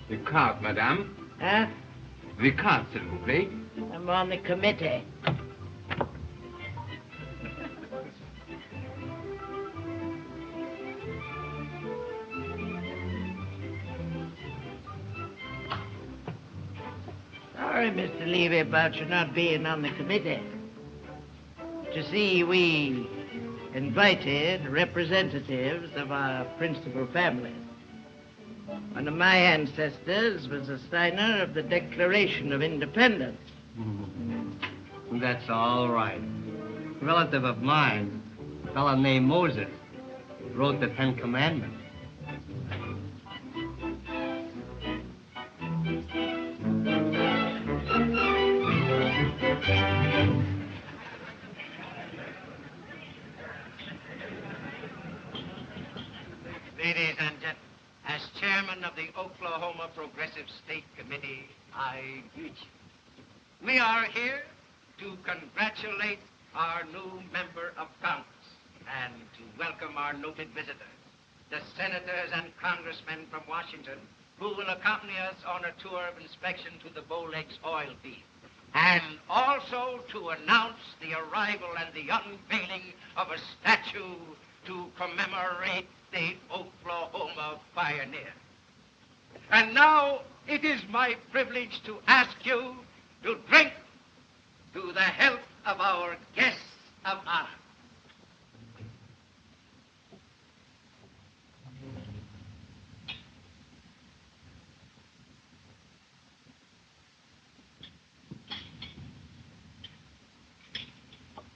The card, madame. Huh? The card, s'il vous plaît. I'm on the committee. Sorry, Mr. Levy, about you not being on the committee. You see, we invited representatives of our principal families. One of my ancestors was a signer of the Declaration of Independence. That's all right. A relative of mine, a fellow named Moses, wrote the Ten Commandments. Ladies and gentlemen, as chairman of the Oklahoma Progressive State Committee, I greet you. We are here to congratulate our new member of Congress and to welcome our noted visitors, the senators and congressmen from Washington who will accompany us on a tour of inspection to the Bowlegs oil field, and also to announce the arrival and the unveiling of a statue to commemorate the Oklahoma pioneer. And now it is my privilege to ask you to drink to the health of our guests of honor.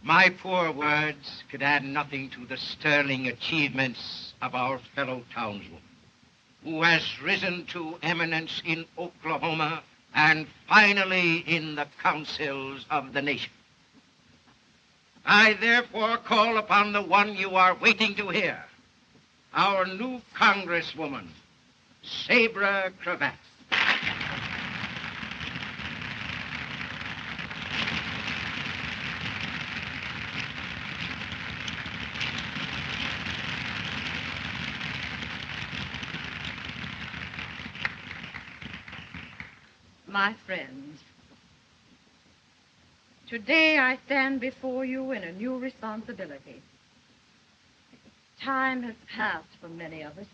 My poor words could add nothing to the sterling achievements of our fellow townswoman, who has risen to eminence in Oklahoma and finally in the councils of the nation. I therefore call upon the one you are waiting to hear, our new Congresswoman, Sabra Cravat. My friends, today I stand before you in a new responsibility. Time has passed for many of us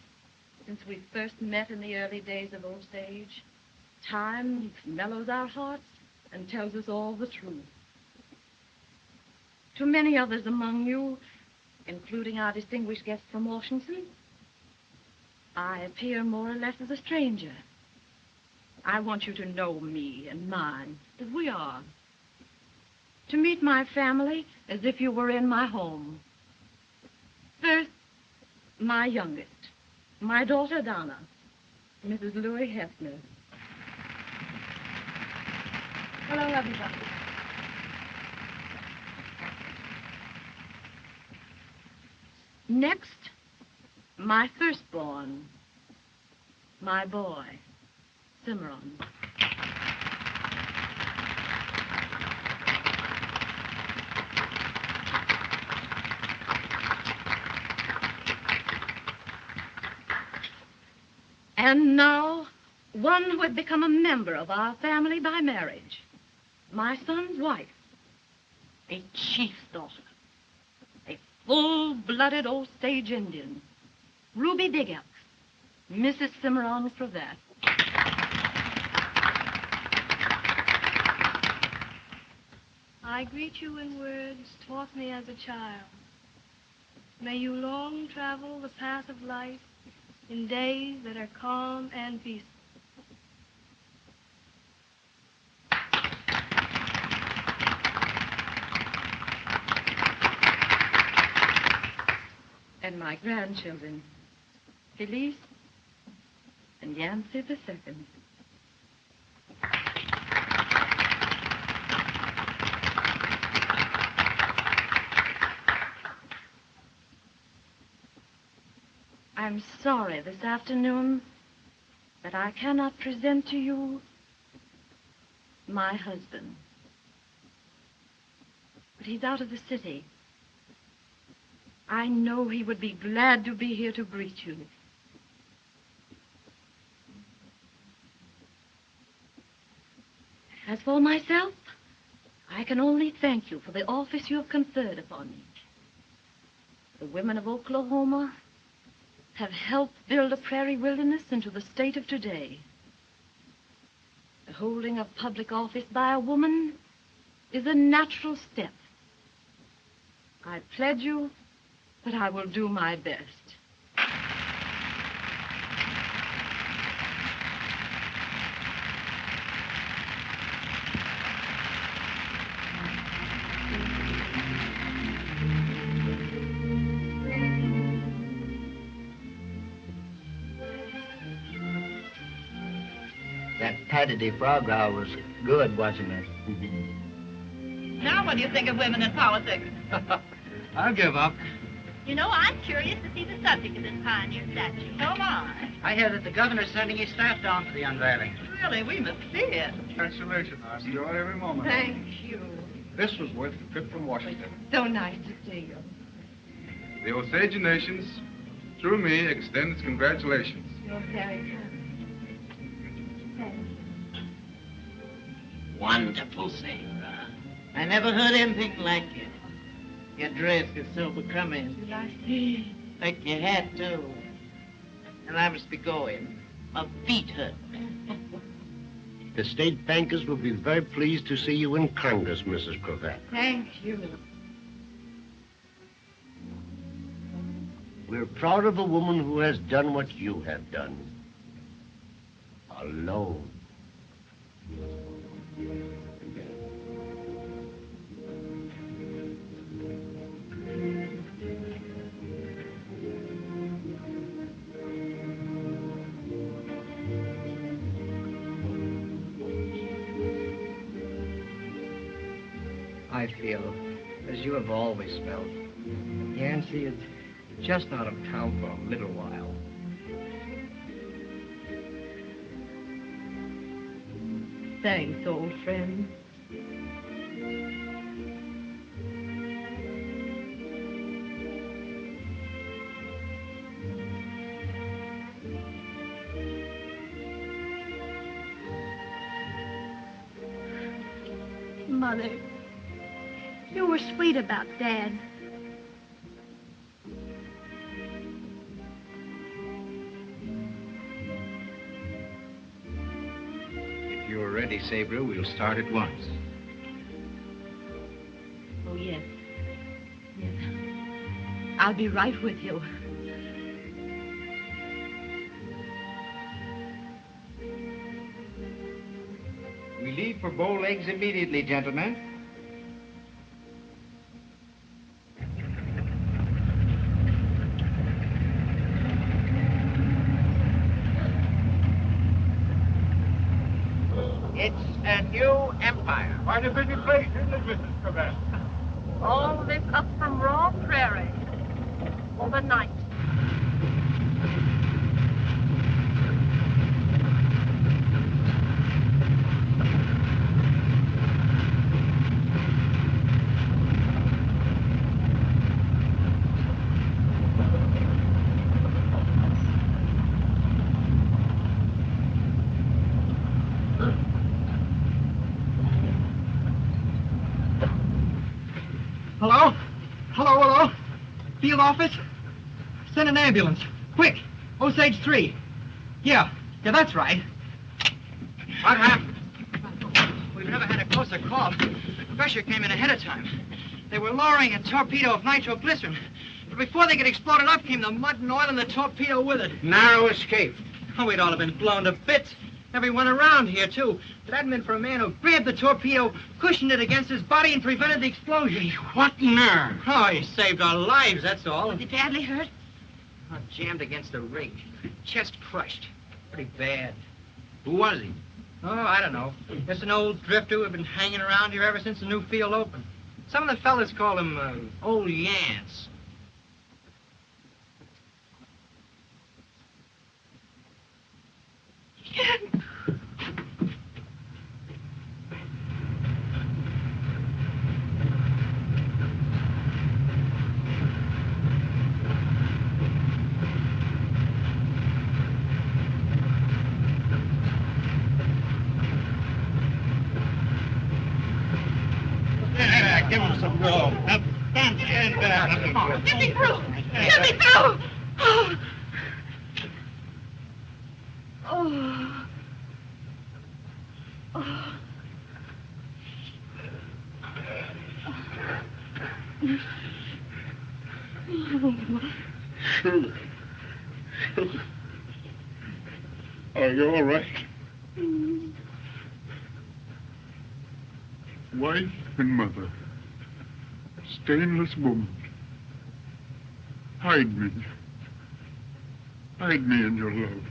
since we first met in the early days of Osage. Time mellows our hearts and tells us all the truth. To many others among you, including our distinguished guest from Washington, I appear more or less as a stranger. I want you to know me and mine as we are. To meet my family as if you were in my home. First, my youngest, my daughter Donna, Mrs. Louis Hefner. Hello, everybody. Next, my firstborn, my boy, Cimarron. And now, one who had become a member of our family by marriage, my son's wife, a chief's daughter, a full-blooded Osage Indian, Ruby Big Elk, Mrs. Cimarron Cravat. I greet you in words taught me as a child. May you long travel the path of life in days that are calm and peaceful. And my grandchildren, Felice and Yancey the second. I'm sorry this afternoon that I cannot present to you my husband. But he's out of the city. I know he would be glad to be here to greet you. As for myself, I can only thank you for the office you have conferred upon me. The women of Oklahoma have helped build a prairie wilderness into the state of today. The holding of public office by a woman is a natural step. I pledge you that I will do my best. That Patty de Frog was good, wasn't it? Now, what do you think of women in politics? I'll give up. You know, I'm curious to see the subject of this pioneer statue. So am I. I hear that the governor's sending his staff down for the unveiling. Really, we must see it. Congratulations. I enjoy every moment. Thank you. This was worth the trip from Washington. So nice to see you. The Osage Nations, through me, extends congratulations. You're very kind. Wonderful, Sarah. I never heard anything like it. Your dress is so becoming. You like it? Like your hat, too. And I must be going. My feet hurt. The state bankers will be very pleased to see you in Congress, Mrs. Cravat. Thank you. We're proud of a woman who has done what you have done. Alone. I feel as you have always felt. Yancey is just out of town for a little while. Thanks, old friend. Mother, you were sweet about Dad. If you're ready, Sabra, we'll start at once. Oh, yes. Yes. I'll be right with you. We leave for Bow Legs immediately, gentlemen. It's a new empire. Quite a busy place, isn't it, Mrs. Cravat? All this up from raw prairie. Overnight. Hello? Hello? Field office? Send an ambulance. Quick! Osage 3. Yeah, that's right. What happened? We've never had a closer call. The pressure came in ahead of time. They were lowering a torpedo of nitroglycerin. But before they could explode it up came the mud and oil and the torpedo with it. Narrow escape. Oh, we'd all have been blown to bits. Everyone around here, too. If it hadn't been for a man who grabbed the torpedo, cushioned it against his body, and prevented the explosion. What nerve? Oh, he saved our lives, that's all. Was he badly hurt? Oh, jammed against the rig. Chest crushed. Pretty bad. Who was he? Oh, I don't know. Just an old drifter who'd been hanging around here ever since the new field opened. Some of the fellas call him Old Yance. Give him some room. Now, don't stand back. Come on. Get me through. Get me through. Oh. Oh. Sugar. Sugar. Are you all right? Wife and mother. Stainless woman. Hide me. Hide me in your love.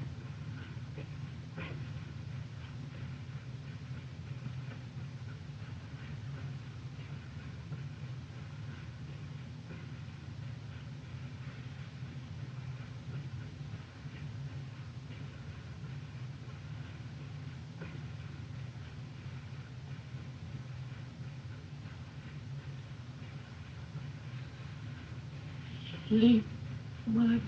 Leave my